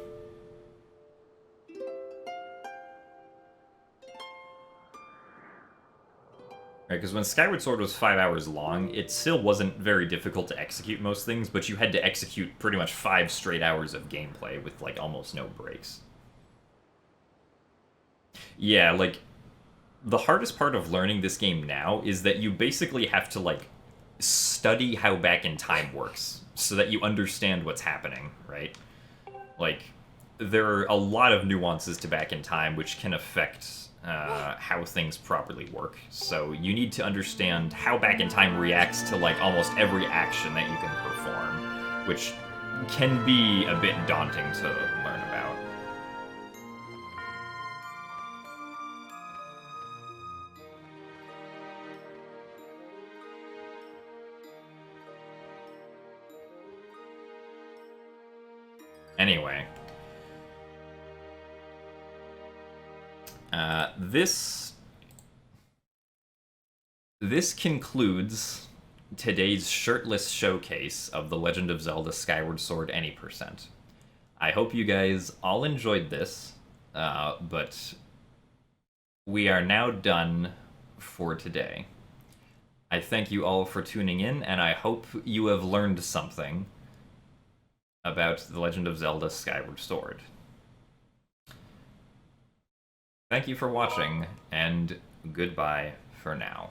Right, because when Skyward Sword was 5 hours long, it still wasn't very difficult to execute most things, but you had to execute pretty much 5 straight hours of gameplay with, like, almost no breaks. Yeah, like, the hardest part of learning this game now is that you basically have to, like, study how back in time works so that you understand what's happening, right? Like, there are a lot of nuances to back in time which can affect how things properly work. So you need to understand how back in time reacts to, like, almost every action that you can perform, which can be a bit daunting to learn about. Anyway, this concludes today's Shirtless showcase of The Legend of Zelda Skyward Sword Any%. I hope you guys all enjoyed this, but we are now done for today. I thank you all for tuning in, and I hope you have learned something about The Legend of Zelda Skyward Sword. Thank you for watching, and goodbye for now.